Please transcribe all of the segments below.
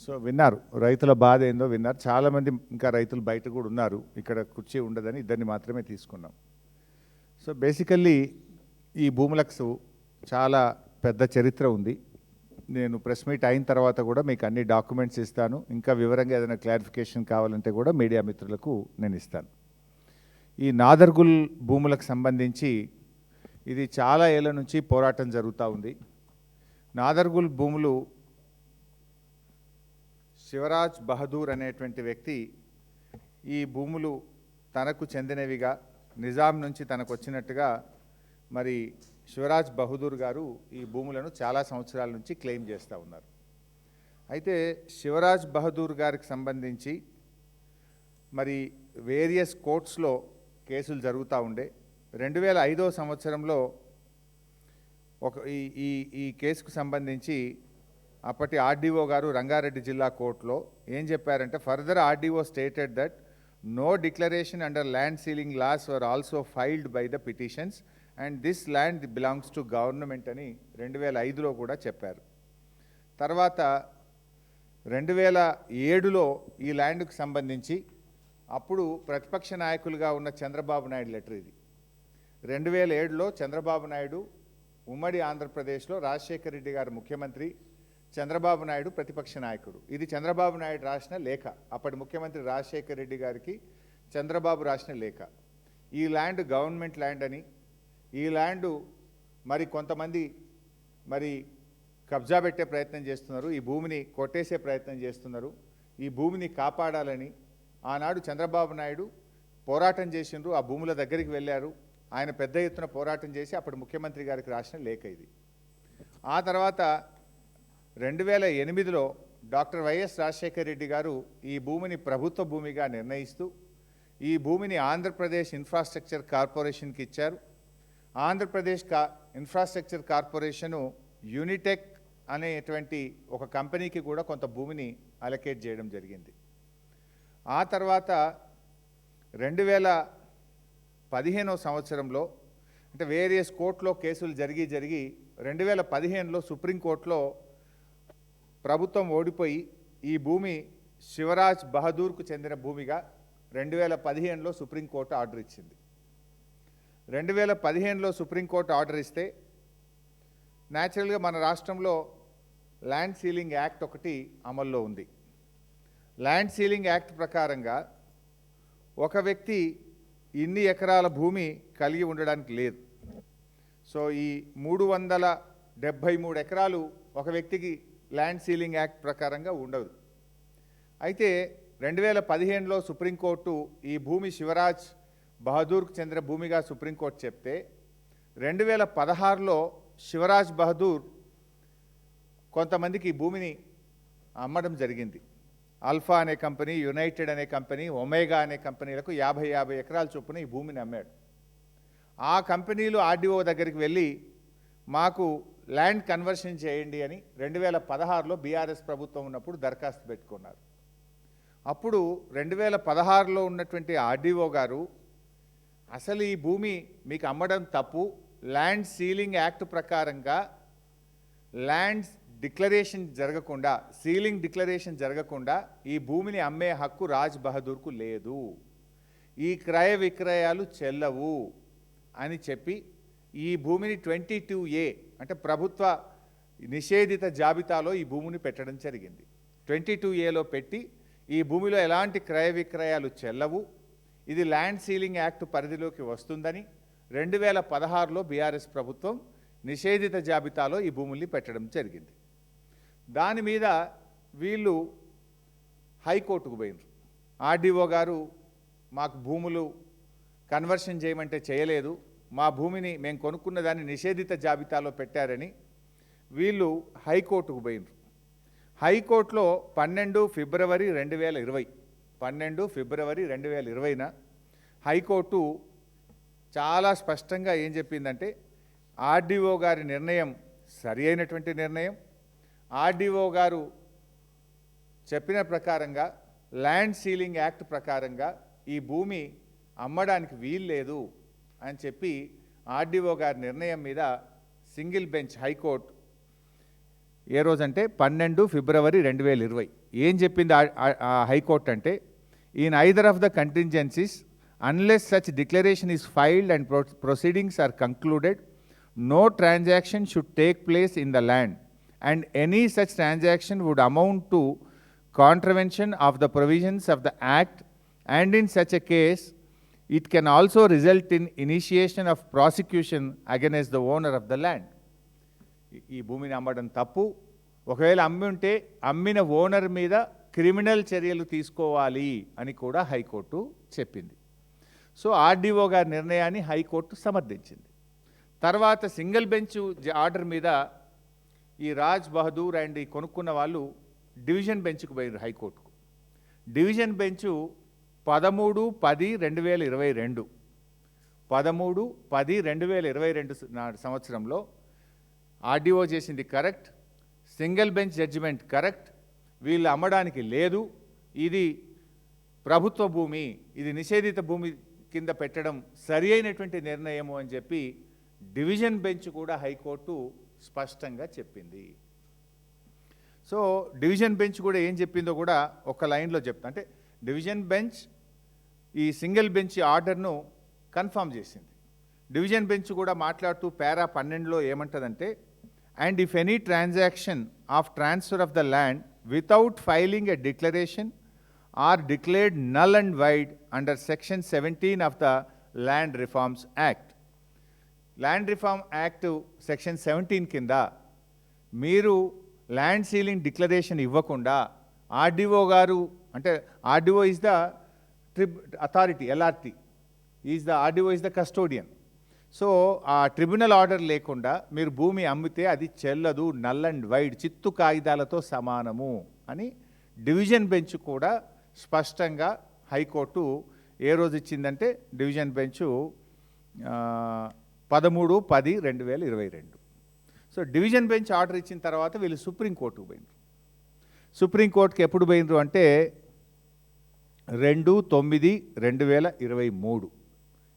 So విన్నారు, రైతుల బాధ ఏందో విన్నారు. చాలామంది ఇంకా రైతులు బయట కూడా ఉన్నారు, ఇక్కడ కుర్చీ ఉండదని ఇద్దరిని మాత్రమే తీసుకున్నాం. సో బేసికల్లీ ఈ భూములకు చాలా పెద్ద చరిత్ర ఉంది. నేను ప్రెస్ మీట్ అయిన తర్వాత కూడా మీకు అన్ని డాక్యుమెంట్స్ ఇస్తాను. ఇంకా వివరంగా ఏదైనా క్లారిఫికేషన్ కావాలంటే కూడా మీడియా మిత్రులకు నేను ఇస్తాను. ఈ నాదర్గుల్ భూములకు సంబంధించి ఇది చాలా ఏళ్ళ నుంచి పోరాటం జరుగుతూ ఉంది. నాదర్గుల్ భూములు శివరాజ్ బహదూర్ అనేటువంటి వ్యక్తి ఈ భూములు తనకు చెందినవిగా, నిజాం నుంచి తనకు వచ్చినట్టుగా మరి శివరాజ్ బహదూర్ గారు ఈ భూములను చాలా సంవత్సరాల నుంచి క్లెయిమ్ చేస్తూ ఉన్నారు. అయితే శివరాజ్ బహదూర్ గారికి సంబంధించి మరి వేరియస్ కోర్ట్స్లో కేసులు జరుగుతూ ఉండే. 2005వ సంవత్సరంలో ఒక ఈ కేసుకు సంబంధించి అప్పటి ఆర్డీఓ గారు రంగారెడ్డి జిల్లా కోర్టులో ఏం చెప్పారంటే, further RDO stated that no declaration under land ceiling laws were also filed by the petitions and this land belongs to government అని 2005లో కూడా చెప్పారు. తర్వాత 2007లో ఈ ల్యాండ్కు సంబంధించి అప్పుడు ప్రతిపక్ష నాయకులుగా ఉన్న చంద్రబాబు నాయుడు లెటర్ ఇది. 2007లో చంద్రబాబు నాయుడు ఉమ్మడి ఆంధ్రప్రదేశ్లో రాజశేఖర రెడ్డి గారు ముఖ్యమంత్రి, చంద్రబాబు నాయుడు ప్రతిపక్ష నాయకుడు. ఇది చంద్రబాబు నాయుడు రాసిన లేఖ. అప్పటి ముఖ్యమంత్రి రాజశేఖర రెడ్డి గారికి చంద్రబాబు రాసిన లేఖ. ఈ ల్యాండ్ గవర్నమెంట్ ల్యాండ్ అని, ఈ ల్యాండు మరి కొంతమంది మరి కబ్జా పెట్టే ప్రయత్నం చేస్తున్నారు, ఈ భూమిని కొట్టేసే ప్రయత్నం చేస్తున్నారు, ఈ భూమిని కాపాడాలని ఆనాడు చంద్రబాబు నాయుడు పోరాటం చేసిండ్రు. ఆ భూముల దగ్గరికి వెళ్ళారు. ఆయన పెద్ద ఎత్తున పోరాటం చేసి అప్పుడు ముఖ్యమంత్రి గారికి రాసిన లేఖ ఇది. ఆ తర్వాత 2008లో డాక్టర్ వైఎస్ రాజశేఖర రెడ్డి గారు ఈ భూమిని ప్రభుత్వ భూమిగా నిర్ణయిస్తూ ఈ భూమిని ఆంధ్రప్రదేశ్ ఇన్ఫ్రాస్ట్రక్చర్ కార్పొరేషన్కి ఇచ్చారు. ఆంధ్రప్రదేశ్ ఇన్ఫ్రాస్ట్రక్చర్ కార్పొరేషను యూనిటెక్ అనేటువంటి ఒక కంపెనీకి కూడా కొంత భూమిని అలొకేట్ చేయడం జరిగింది. ఆ తర్వాత 2015వ సంవత్సరంలో అంటే వేరియస్ కోర్టులో కేసులు జరిగి 2015లో సుప్రీంకోర్టులో ప్రభుత్వం ఓడిపోయి ఈ భూమి శివరాజ్ బహదూర్కు చెందిన భూమిగా 2015లో సుప్రీంకోర్టు ఆర్డర్ ఇచ్చింది. 2015లో సుప్రీంకోర్టు ఆర్డర్ ఇస్తే న్యాచురల్గా మన రాష్ట్రంలో ల్యాండ్ సీలింగ్ యాక్ట్ ఒకటి అమల్లో ఉంది. ల్యాండ్ సీలింగ్ యాక్ట్ ప్రకారంగా ఒక వ్యక్తి ఇన్ని ఎకరాల భూమి కలిగి ఉండడానికి లేదు. సో ఈ 373 ఎకరాలు ఒక వ్యక్తికి ల్యాండ్ సీలింగ్ యాక్ట్ ప్రకారంగా ఉండదు. అయితే 2015లో సుప్రీంకోర్టు ఈ భూమి శివరాజ్ బహదూర్కు చెందిన భూమిగా సుప్రీంకోర్టు చెప్తే 2016లో శివరాజ్ బహదూర్ కొంతమందికి ఈ భూమిని అమ్మడం జరిగింది. అల్ఫా అనే కంపెనీ, యునైటెడ్ అనే కంపెనీ, ఒమేగా అనే కంపెనీలకు 50 ఎకరాల చొప్పున ఈ భూమిని అమ్మాడు. ఆ కంపెనీలు ఆర్డీఓ దగ్గరికి వెళ్ళి మాకు ల్యాండ్ కన్వర్షన్ చేయండి అని 2016లో బీఆర్ఎస్ ప్రభుత్వం ఉన్నప్పుడు దరఖాస్తు పెట్టుకున్నారు. అప్పుడు 2016లో ఉన్నటువంటి ఆర్డీఓ గారు అసలు ఈ భూమి మీకు అమ్మడం తప్పు, ల్యాండ్ సీలింగ్ యాక్ట్ ప్రకారంగా ల్యాండ్ డిక్లరేషన్ జరగకుండా, సీలింగ్ డిక్లరేషన్ జరగకుండా ఈ భూమిని అమ్మే హక్కు రాజ్ బహదూర్కు లేదు, ఈ క్రయ విక్రయాలు చెల్లవు అని చెప్పి ఈ భూమిని 22A అంటే ప్రభుత్వ నిషేధిత జాబితాలో ఈ భూమిని పెట్టడం జరిగింది. 22Aలో పెట్టి ఈ భూమిలో ఎలాంటి క్రయ విక్రయాలు చెల్లవు, ఇది ల్యాండ్ సీలింగ్ యాక్ట్ పరిధిలోకి వస్తుందని 2016లో బీఆర్ఎస్ ప్రభుత్వం నిషేధిత జాబితాలో ఈ భూముల్ని పెట్టడం జరిగింది. దాని మీద వీళ్ళు హైకోర్టుకు పోయినారు. ఆర్డీఓ గారు మాకు భూములు కన్వర్షన్ చేయమంటే చేయలేదు, మా భూమిని మేము కొనుక్కున్న దాన్ని నిషేధిత జాబితాలో పెట్టారని వీళ్ళు హైకోర్టుకు పోయినారు. హైకోర్టులో 12 ఫిబ్రవరి 2020న హైకోర్టు చాలా స్పష్టంగా ఏం చెప్పిందంటే, ఆర్డీఓ గారి నిర్ణయం సరి అయినటువంటి నిర్ణయం, ఆర్డీఓ గారు చెప్పిన ప్రకారంగా ల్యాండ్ సీలింగ్ యాక్ట్ ప్రకారంగా ఈ భూమి అమ్మడానికి వీల్లేదు అని చెప్పి ఆర్డీఓ గారి నిర్ణయం మీద సింగిల్ బెంచ్ హైకోర్టు ఏ రోజంటే 12 ఫిబ్రవరి 2020. ఏం చెప్పింది ఆ హైకోర్టు అంటే, in either of the contingencies unless such declaration is filed and proceedings are concluded, no transaction should take place in the land, and any such transaction would amount to contravention of the provisions of the Act, and in such a case, it can also result in initiation of prosecution against the owner of the land. ఈ భూమిని అమ్మడం తప్పు, ఒకవేళ అమ్మి ఉంటే అమ్మిన owner మీద criminal చర్యలు తీసుకోవాలి అని కూడా హైకోర్టు చెప్పింది. సో ఆర్డీఓ గారి నిర్ణయాన్ని హైకోర్టు సమర్థించింది. తర్వాత సింగిల్ బెంచ్ ఆర్డర్ మీద ఈ రాజ్ బహదూర్ అండ్ ఈ కొనుక్కున్న వాళ్ళు డివిజన్ బెంచ్కు పోయారు హైకోర్టుకు. డివిజన్ బెంచు 13/10/2022 13/10/2022 సంవత్సరంలో ఆర్డీఓ చేసింది correct, single bench judgement correct, వీళ్ళు అమ్మడానికి లేదు, ఇది ప్రభుత్వ భూమి, ఇది నిషేధిత భూమి కింద పెట్టడం సరి అయినటువంటి నిర్ణయము అని చెప్పి డివిజన్ బెంచ్ కూడా హైకోర్టు స్పష్టంగా చెప్పింది. సో డివిజన్ బెంచ్ కూడా ఏం చెప్పిందో కూడా ఒక లైన్లో చెప్తా. అంటే డివిజన్ బెంచ్ ఈ సింగిల్ బెంచ్ ఆర్డర్ను కన్ఫర్మ్ చేసింది. డివిజన్ బెంచ్ కూడా మాట్లాడుతూ పారా 12లో ఏమంటుందంటే, and if any transaction of transfer of the land without filing a declaration or declared null and void under section 17 of the land reforms act. Land reform act section 17 కింద మీరు land ceiling declaration ఇవ్వకుండా RDO గారు, అంటే RDO is the authority, LRT RDO is the custodian. So ఆ tribunal order లేకుండా మీరు భూమి అమ్మితే అది చెల్లదు, నల్ అండ్ వైడ్, చిత్తు కాగితాలతో సమానము అని డివిజన్ బెంచ్ కూడా స్పష్టంగా హైకోర్టు ఏ రోజు ఇచ్చిందంటే division bench 13/10/2022. So division bench order ఇచ్చిన తర్వాత వీళ్ళు సుప్రీంకోర్టుకు పోయినారు. సుప్రీంకోర్టుకి ఎప్పుడు పోయినరు అంటే 2/9/2023.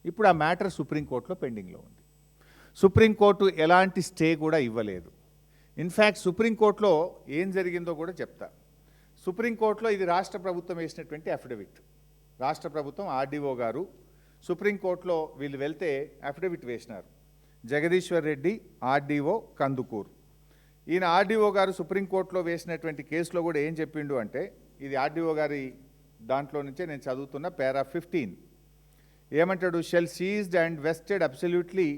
ఇప్పుడు ఆ మ్యాటర్ సుప్రీంకోర్టులో పెండింగ్లో ఉంది. సుప్రీంకోర్టు ఎలాంటి స్టే కూడా ఇవ్వలేదు. ఇన్ఫ్యాక్ట్ సుప్రీంకోర్టులో ఏం జరిగిందో కూడా చెప్తా. సుప్రీంకోర్టులో ఇది రాష్ట్ర ప్రభుత్వం వేసినటువంటి అఫిడవిట్. రాష్ట్ర ప్రభుత్వం ఆర్డీఓ గారు సుప్రీంకోర్టులో వీళ్ళు వెళ్తే అఫిడవిట్ వేసినారు. జగదీశ్వర్ రెడ్డి ఆర్డీఓ కందుకూరు. ఈయన ఆర్డీఓ గారు సుప్రీంకోర్టులో వేసినటువంటి కేసులో కూడా ఏం చెప్పిండు అంటే, ఇది ఆర్డీఓ గారి దాంట్లో నుంచే నేను చదువుతున్న పారా 15. ఏమంటాడు, shall seized and vested absolutely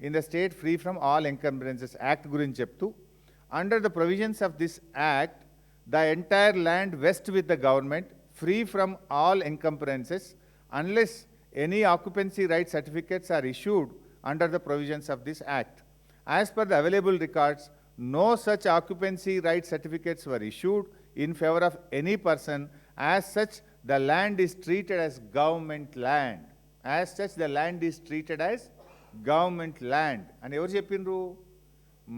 in the state free from all encumbrances act గురించి చెప్తూ, under the provisions of this act the entire land vest with the government free from all encumbrances unless any occupancy right certificates are issued under the provisions of this act. As per the available records, no such occupancy right certificates were issued in favor of any person. As such, the land is treated as government land. As such, the land is treated as government land. అని ఎవరు చెప్పిండ్రు?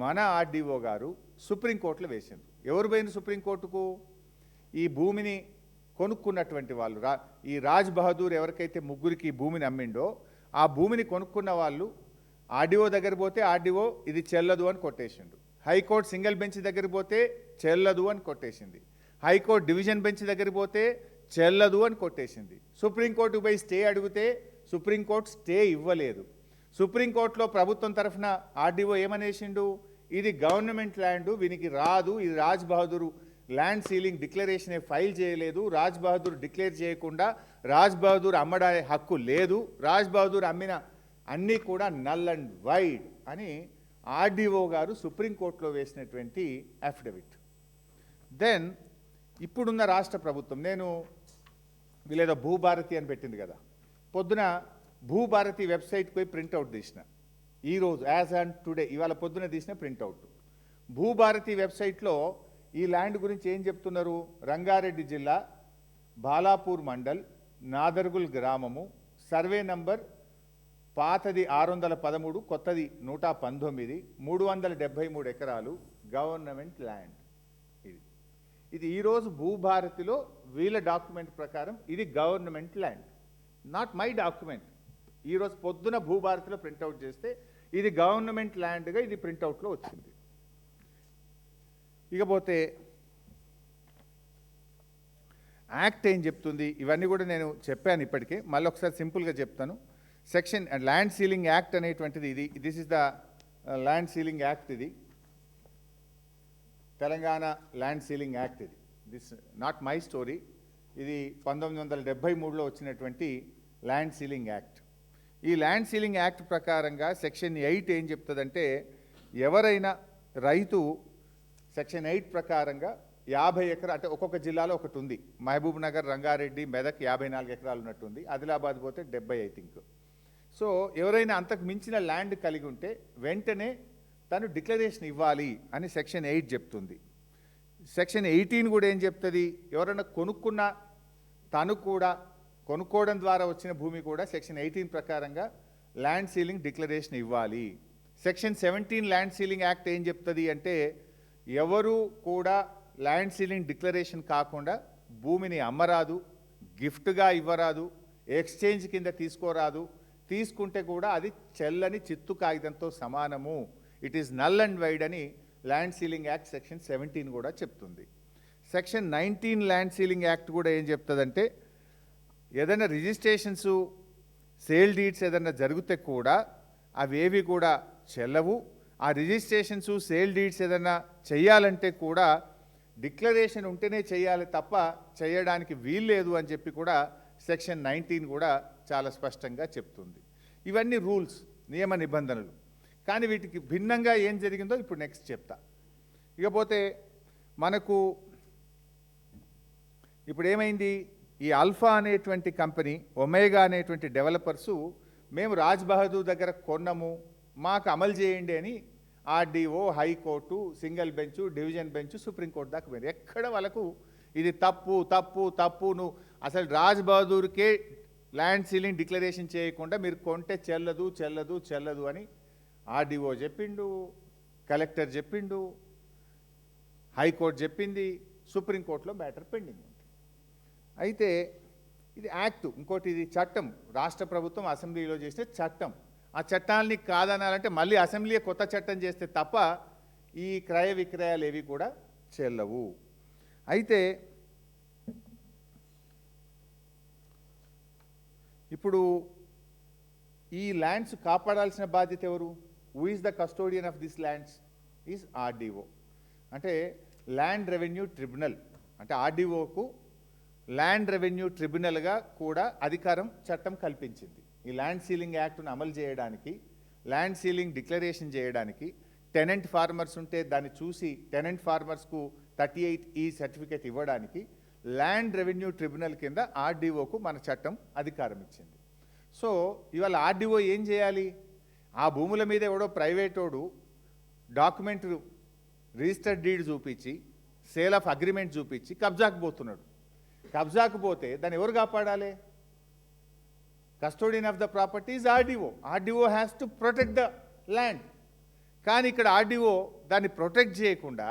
మన RDO గారు సుప్రీంకోర్టులో వేసిండ్రు. ఎవరు పోయినారు సుప్రీంకోర్టుకు? ఈ భూమిని కొనుక్కున్నటువంటి వాళ్ళు, ఈ రాజ్ బహదూర్ ఎవరికైతే ముగ్గురికి ఈ భూమిని అమ్మిండో ఆ భూమిని కొనుక్కున్న వాళ్ళు ఆర్డీఓ దగ్గర పోతే ఆర్డీఓ ఇది చెల్లదు అని కొట్టేసిండు. హైకోర్టు సింగిల్ బెంచ్ దగ్గర పోతే చెల్లదు అని కొట్టేసింది. హైకోర్టు డివిజన్ బెంచ్ దగ్గర పోతే చెల్లదు అని కొట్టేసింది. సుప్రీంకోర్టుకు పోయి స్టే అడిగితే సుప్రీంకోర్టు స్టే ఇవ్వలేదు. సుప్రీంకోర్టులో ప్రభుత్వం తరఫున ఆర్డీఓ ఏమనేసిండు, ఇది గవర్నమెంట్ ల్యాండ్, వీనికి రాదు, ఇది Raj Bahadur land ceiling declaration file చేయలేదు, రాజ్ బహదూర్ డిక్లేర్ చేయకుండా రాజ్ బహదూర్ అమ్మడే హక్కు లేదు, రాజ్ బహదూర్ అమ్మిన అన్నీ కూడా నల్ అండ్ వైడ్ అని ఆర్డీఓ గారు సుప్రీంకోర్టులో వేసినటువంటి అఫిడవిట్. దెన్ ఇప్పుడున్న రాష్ట్ర ప్రభుత్వం, నేను వీళ్ళేదో భూభారతి అని పెట్టింది కదా, పొద్దున భూభారతి వెబ్సైట్కి పోయి ప్రింట్అవుట్ తీసిన, ఈరోజు యాజ్ అండ్ టుడే ఇవాళ పొద్దున తీసిన ప్రింట్అవుట్. భూభారతి వెబ్సైట్లో ఈ ల్యాండ్ గురించి ఏం చెప్తున్నారు? రంగారెడ్డి జిల్లా బాలాపూర్ మండల్ నాదర్గుల్ గ్రామము, సర్వే నంబర్ పాతది 613, కొత్తది 119, 373 ఎకరాలు గవర్నమెంట్ ల్యాండ్. ఇది ఈరోజు భూభారతిలో వీళ్ళ డాక్యుమెంట్ ప్రకారం ఇది government land, not my document. ఈరోజు పొద్దున భూభారతిలో ప్రింట్అవుట్ చేస్తే ఇది గవర్నమెంట్ ల్యాండ్గా ఇది ప్రింట్అవుట్లో వచ్చింది. ఇకపోతే యాక్ట్ ఏం చెప్తుంది, ఇవన్నీ కూడా నేను చెప్పాను ఇప్పటికే, మళ్ళీ ఒకసారి సింపుల్గా చెప్తాను. సెక్షన్ ల్యాండ్ సీలింగ్ యాక్ట్ అనేటువంటిది ఇది, this is the land ceiling act. ఇది తెలంగాణ ల్యాండ్ సీలింగ్ యాక్ట్. ఇది దిస్ నాట్ మై స్టోరీ, ఇది 1973లో వచ్చినటువంటి ల్యాండ్ సీలింగ్ యాక్ట్. ఈ ల్యాండ్ సీలింగ్ యాక్ట్ ప్రకారంగా సెక్షన్ 8 ఏం చెప్తుందంటే, ఎవరైనా రైతు సెక్షన్ 8 ప్రకారంగా 50 ఎకరాలు, అంటే ఒక్కొక్క జిల్లాలో ఒకటి ఉంది, మహబూబ్ నగర్, రంగారెడ్డి, మెదక్ 54 ఎకరాలు ఉన్నట్టుంది, ఆదిలాబాద్ పోతే 70 ఐ థింక్. సో ఎవరైనా అంతకు మించిన ల్యాండ్ కలిగి ఉంటే వెంటనే తను డిక్లరేషన్ ఇవ్వాలి అని సెక్షన్ 8 చెప్తుంది. సెక్షన్ 18 కూడా ఏం చెప్తుంది, ఎవరైనా కొనుక్కున్న తను కూడా కొనుక్కోవడం ద్వారా వచ్చిన భూమి కూడా సెక్షన్ 18 ప్రకారంగా ల్యాండ్ సీలింగ్ డిక్లరేషన్ ఇవ్వాలి. సెక్షన్ 17 ల్యాండ్ సీలింగ్ యాక్ట్ ఏం చెప్తుంది అంటే, ఎవరు కూడా ల్యాండ్ సీలింగ్ డిక్లరేషన్ కాకుండా భూమిని అమ్మరాదు, గిఫ్ట్గా ఇవ్వరాదు, ఎక్స్చేంజ్ కింద తీసుకోరాదు, తీసుకుంటే కూడా అది చెల్లని చిత్తు కాగితంతో సమానము, it is null and wide అని ల్యాండ్ సీలింగ్ యాక్ట్ సెక్షన్ 17 కూడా చెప్తుంది. సెక్షన్ 19 ల్యాండ్ సీలింగ్ యాక్ట్ కూడా ఏం చెప్తుందంటే, ఏదైనా రిజిస్ట్రేషన్స్, సేల్ డీడ్స్ ఏదైనా జరిగితే కూడా అవేవి కూడా చెల్లవు. ఆ రిజిస్ట్రేషన్స్, సేల్ డీడ్స్ ఏదైనా చేయాలంటే కూడా డిక్లరేషన్ ఉంటేనే చేయాలి తప్ప చేయడానికి వీల్లేదు అని చెప్పి కూడా సెక్షన్ 19 కూడా చాలా స్పష్టంగా చెప్తుంది. ఇవన్నీ రూల్స్, నియమ నిబంధనలు. కానీ వీటికి భిన్నంగా ఏం జరిగిందో ఇప్పుడు నెక్స్ట్ చెప్తా. ఇకపోతే మనకు ఇప్పుడు ఏమైంది, ఈ ఆల్ఫా అనేటువంటి కంపెనీ, ఒమేగా అనేటువంటి డెవలపర్సు, మేము రాజ్ బహదూర్ దగ్గర కొన్నాము, మాకు అమలు చేయండి అని RDO, high court, single bench, division bench, supreme court దాకా పోయింది. ఎక్కడ వాళ్ళకు ఇది తప్పు తప్పు తప్పు, నువ్వు అసలు రాజ్ బహదూర్కే ల్యాండ్ సీలింగ్ డిక్లరేషన్ చేయకుండా మీరు కొంటే చెల్లదు చెల్లదు చెల్లదు అని ఆర్డీఓ చెప్పిండు, కలెక్టర్ చెప్పిండు, హైకోర్టు చెప్పింది, సుప్రీంకోర్టులో మ్యాటర్ పెండింగ్ ఉంది. అయితే ఇది యాక్టు, ఇంకోటి ఇది చట్టం, రాష్ట్ర ప్రభుత్వం అసెంబ్లీలో చేసిన చట్టం. ఆ చట్టాలని కాదనాలంటే మళ్ళీ అసెంబ్లీ కొత్త చట్టం చేస్తే తప్ప ఈ క్రయ విక్రయాలు ఏవి కూడా చెల్లవు. అయితే ఇప్పుడు ఈ ల్యాండ్స్ కాపాడాల్సిన బాధ్యత ఎవరు? Who is the custodian of this lands? Is RDO. అంటే ల్యాండ్ రెవెన్యూ ట్రిబ్యునల్, అంటే ఆర్డీఓకు ల్యాండ్ రెవెన్యూ ట్రిబ్యునల్గా కూడా అధికారం చట్టం కల్పించింది. ఈ ల్యాండ్ సీలింగ్ యాక్ట్ను అమలు చేయడానికి, ల్యాండ్ సీలింగ్ డిక్లరేషన్ చేయడానికి, టెనెంట్ ఫార్మర్స్ ఉంటే దాన్ని చూసి టెనెంట్ ఫార్మర్స్కు 38E సర్టిఫికేట్ ఇవ్వడానికి ల్యాండ్ రెవెన్యూ ట్రిబ్యునల్ కింద ఆర్డీఓకు మన చట్టం అధికారం ఇచ్చింది. సో ఇవాళ ఆర్డీఓ ఏం చేయాలి? ఆ భూముల మీద ఎవడో ప్రైవేటోడు డాక్యుమెంట్, రిజిస్టర్డ్ డీడ్ చూపించి, సేల్ ఆఫ్ అగ్రిమెంట్ చూపించి కబ్జాకు పోతున్నాడు. కబ్జాకు పోతే దాన్ని ఎవరు కాపాడాలి? Custodian of the property is RDO. RDO has to protect the land. కానీ ఇక్కడ ఆర్డీఓ దాన్ని ప్రొటెక్ట్ చేయకుండా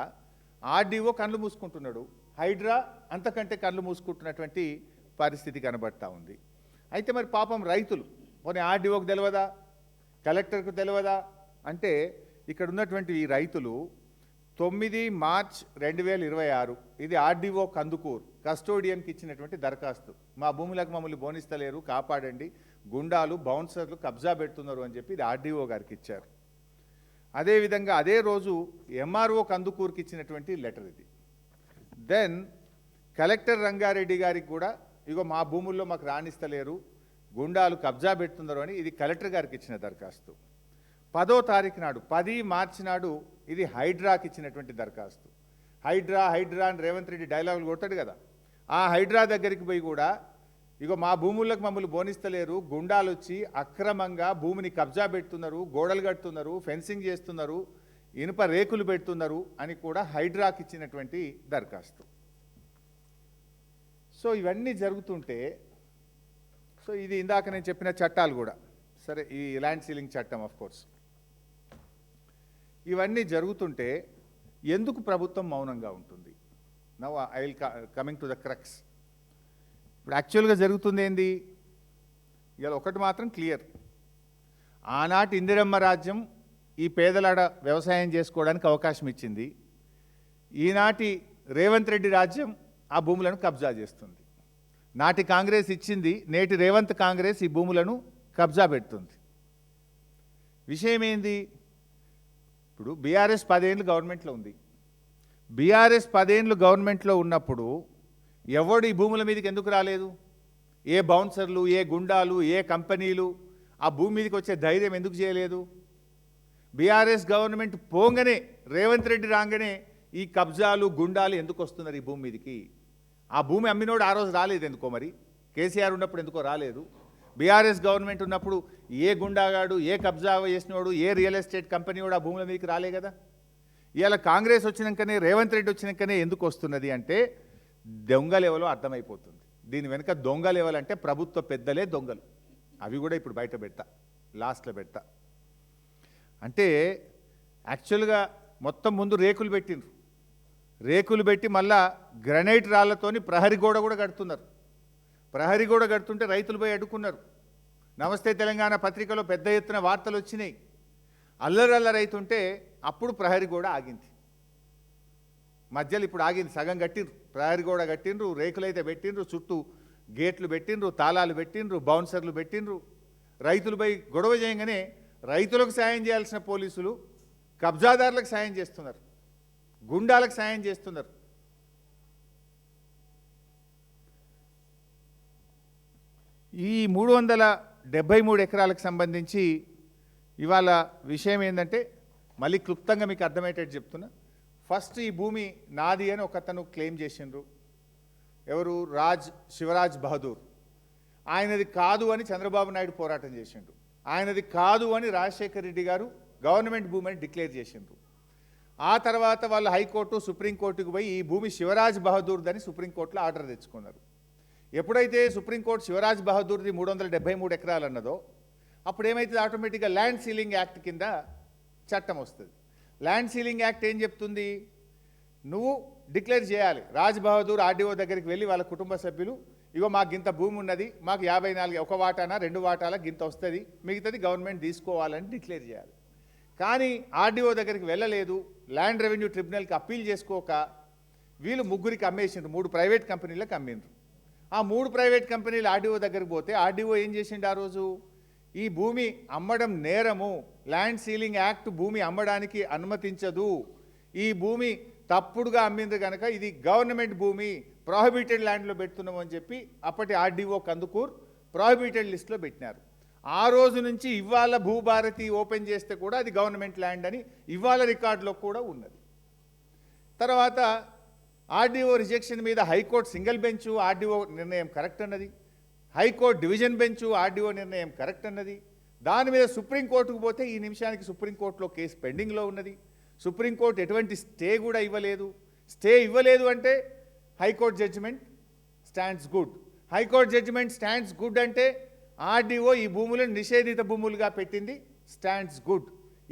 ఆర్డీఓ కళ్ళు మూసుకుంటున్నాడు, హైడ్రా అంతకంటే కళ్ళు మూసుకుంటున్నటువంటి పరిస్థితి కనబడతా ఉంది. అయితే మరి పాపం రైతులు, పోనీ ఆర్డీఓకు తెలియదా, కలెక్టర్కు తెలియదా అంటే, ఇక్కడ ఉన్నటువంటి ఈ రైతులు 9 మార్చ్ 2026 ఇది ఆర్డీఓ కందుకూరు కస్టోడియన్కి ఇచ్చినటువంటి దరఖాస్తు. మా భూములకు మమ్మల్ని బోనిస్తలేరు, కాపాడండి, గుండాలు, బౌన్సర్లు కబ్జా పెడుతున్నారు అని చెప్పి ఇది ఆర్డీఓ గారికి ఇచ్చారు. అదేవిధంగా అదే రోజు ఎంఆర్ఓ కందుకూరుకి ఇచ్చినటువంటి లెటర్ ఇది. దెన్ కలెక్టర్ రంగారెడ్డి గారికి కూడా, ఇగో మా భూముల్లో మాకు రాణిస్తలేరు, గుండాలు కబ్జా పెడుతున్నారు అని ఇది కలెక్టర్ గారికి ఇచ్చిన దరఖాస్తు. 10వ తారీఖు నాడు, 10 మార్చి నాడు ఇది హైడ్రాకి ఇచ్చినటువంటి దరఖాస్తు. హైడ్రా హైడ్రా అని రేవంత్ రెడ్డి డైలాగులు కొట్టాడు కదా, ఆ హైడ్రా దగ్గరికి పోయి కూడా ఇగో మా భూములకు మమ్మల్ని బోనిస్తలేరు, గుండాలు వచ్చి అక్రమంగా భూమిని కబ్జా పెడుతున్నారు, గోడలు కడుతున్నారు, ఫెన్సింగ్ చేస్తున్నారు, ఇనుప రేకులు పెడుతున్నారు అని కూడా హైడ్రాకి ఇచ్చినటువంటి దరఖాస్తు. సో ఇవన్నీ జరుగుతుంటే, సో ఇది ఇందాక నేను చెప్పిన చట్టాలు కూడా సరే, ఈ ల్యాండ్ సీలింగ్ చట్టం ఆఫ్ కోర్స్, ఇవన్నీ జరుగుతుంటే ఎందుకు ప్రభుత్వం మౌనంగా ఉంటుంది? Now I will coming to the crux. ఇప్పుడు యాక్చువల్గా జరుగుతుంది ఏంది? ఇవాళ ఒకటి మాత్రం క్లియర్, ఆనాటి ఇందిరమ్మ రాజ్యం ఈ పేదలాడ వ్యవసాయం చేసుకోవడానికి అవకాశం ఇచ్చింది. ఈనాటి రేవంత్ రెడ్డి రాజ్యం ఆ భూములను కబ్జా చేస్తుంది. నాటి కాంగ్రెస్ ఇచ్చింది, నేటి రేవంత్ కాంగ్రెస్ ఈ భూములను కబ్జా పెడుతుంది. విషయం ఏంది? ఇప్పుడు బీఆర్ఎస్ 10 ఏళ్ళు గవర్నమెంట్లో ఉంది. బీఆర్ఎస్ 10 ఏళ్ళు గవర్నమెంట్లో ఉన్నప్పుడు ఎవడు ఈ భూముల మీదకి ఎందుకు రాలేదు? ఏ బౌన్సర్లు, ఏ గుండాలు, ఏ కంపెనీలు ఆ భూమి మీదకి వచ్చే ధైర్యం ఎందుకు చేయలేదు? బీఆర్ఎస్ గవర్నమెంట్ పోగానే, రేవంత్ రెడ్డి రాగానే ఈ కబ్జాలు, గుండాలు ఎందుకు వస్తున్నారు ఈ భూమి మీదకి? ఆ భూమి అమ్మినోడు ఆ రోజు రాలేదు ఎందుకో, మరి కేసీఆర్ ఉన్నప్పుడు ఎందుకో రాలేదు? బీఆర్ఎస్ గవర్నమెంట్ ఉన్నప్పుడు ఏ గుండాగాడు, ఏ కబ్జా చేసినోడు, ఏ రియల్ ఎస్టేట్ కంపెనీ కూడా ఆ భూముల మీదకి రాలే కదా. ఇవాళ కాంగ్రెస్ వచ్చినాకనే, రేవంత్ రెడ్డి వచ్చినాకనే ఎందుకు వస్తున్నది అంటే దొంగ లెవెలో అర్థమైపోతుంది. దీని వెనుక దొంగ లెవెల్ అంటే ప్రభుత్వ పెద్దలే దొంగలు. అవి కూడా ఇప్పుడు బయట పెడతా, లాస్ట్లో పెడతా. అంటే యాక్చువల్గా మొత్తం ముందు రేకులు పెట్టిండ్రు, రేకులు పెట్టి మళ్ళా గ్రనైట్ రాళ్లతోని ప్రహరీ గోడ కూడా కడుతున్నారు. ప్రహరీ గోడ కడుతుంటే రైతులు పోయి అడ్డుకున్నారు. నమస్తే తెలంగాణ పత్రికలో పెద్ద ఎత్తున వార్తలు వచ్చినాయి. అల్లరైతుంటే అప్పుడు ప్రహరీ గోడ ఆగింది. మధ్యలో ఇప్పుడు ఆగింది, సగం కట్టిండ్రు, ప్రహరీ గోడ కట్టిండ్రు, రేకులైతే పెట్టిండ్రు, చుట్టూ గేట్లు పెట్టిండ్రు, తాళాలు పెట్టిండ్రు, బౌన్సర్లు పెట్టిండ్రు. రైతులు పోయి గొడవ చేయగానే రైతులకు సాయం చేయాల్సిన పోలీసులు కబ్జాదారులకు సాయం చేస్తున్నారు, గుండాలకు సాయం చేస్తున్నారు. ఈ 373 ఎకరాలకు సంబంధించి ఇవాళ విషయం ఏంటంటే, మళ్ళీ క్లుప్తంగా మీకు అర్థమయ్యేటట్టు చెప్తున్నా. ఫస్ట్ ఈ భూమి నాది అని ఒకతను క్లెయిమ్ చేసిండ్రు. ఎవరు? శివరాజ్ బహదూర్. ఆయనది కాదు అని చంద్రబాబు నాయుడు పోరాటం చేసిండ్రు. ఆయనది కాదు అని రాజశేఖర్ రెడ్డి గారు గవర్నమెంట్ భూమి అని డిక్లేర్ చేసిండ్రు. ఆ తర్వాత వాళ్ళు హైకోర్టు, సుప్రీంకోర్టుకు పోయి ఈ భూమి శివరాజ్ బహదూర్దని సుప్రీంకోర్టులో ఆర్డర్ తెచ్చుకున్నారు. ఎప్పుడైతే సుప్రీంకోర్టు శివరాజ్ బహదూర్ది 373 ఎకరాలు అన్నదో, అప్పుడు ఏమైతుంది? ఆటోమేటిక్గా ల్యాండ్ సీలింగ్ యాక్ట్ కింద చట్టం వస్తుంది. ల్యాండ్ సీలింగ్ యాక్ట్ ఏం చెప్తుంది? నువ్వు డిక్లేర్ చేయాలి. రాజ్ బహదూర్ ఆర్డీఓ దగ్గరికి వెళ్ళి వాళ్ళ కుటుంబ సభ్యులు, ఇగో మాకు గింత భూమి ఉన్నది, మాకు 54 ఒక వాటానా 2 వాటాల గింత వస్తుంది, మిగతాది గవర్నమెంట్ తీసుకోవాలని డిక్లేర్ చేయాలి. కానీ ఆర్డీఓ దగ్గరికి వెళ్ళలేదు. ల్యాండ్ రెవెన్యూ ట్రిబ్యునల్కి అప్పీల్ చేసుకోక వీళ్ళు ముగ్గురికి అమ్మేసిండ్రు, 3 ప్రైవేట్ కంపెనీలకు అమ్మిండ్రు. ఆ 3 ప్రైవేట్ కంపెనీలు ఆర్డీఓ దగ్గరికి పోతే ఆర్డీఓ ఏం చేసిండు? ఆ రోజు ఈ భూమి అమ్మడం నేరము, ల్యాండ్ సీలింగ్ యాక్ట్ భూమి అమ్మడానికి అనుమతించదు, ఈ భూమి తప్పుడుగా అమ్మింది కనుక ఇది గవర్నమెంట్ భూమి, ప్రొహిబిటెడ్ ల్యాండ్లో పెడుతున్నాం అని చెప్పి అప్పటి ఆర్డీఓ కందుకూర్ ప్రొహిబిటెడ్ లిస్ట్లో పెట్టినారు. ఆ రోజు నుంచి ఇవాళ భూభారతి ఓపెన్ చేస్తే కూడా అది గవర్నమెంట్ ల్యాండ్ అని ఇవాళ రికార్డులో కూడా ఉన్నది. తర్వాత ఆర్డీఓ రిజెక్షన్ మీద హైకోర్టు సింగిల్ బెంచు ఆర్డీఓ నిర్ణయం కరెక్ట్ అన్నది, హైకోర్టు డివిజన్ బెంచు ఆర్డీఓ నిర్ణయం కరెక్ట్ అన్నది. దాని మీద సుప్రీంకోర్టుకు పోతే ఈ నిమిషానికి సుప్రీంకోర్టులో కేసు పెండింగ్లో ఉన్నది. సుప్రీంకోర్టు ఎటువంటి స్టే కూడా ఇవ్వలేదు. స్టే ఇవ్వలేదు అంటే high court judgement stands good. High court judgement stands good అంటే ఆర్డీఓ ఈ భూములను నిషేధిత భూములుగా పెట్టింది, స్టాండ్స్ గుడ్.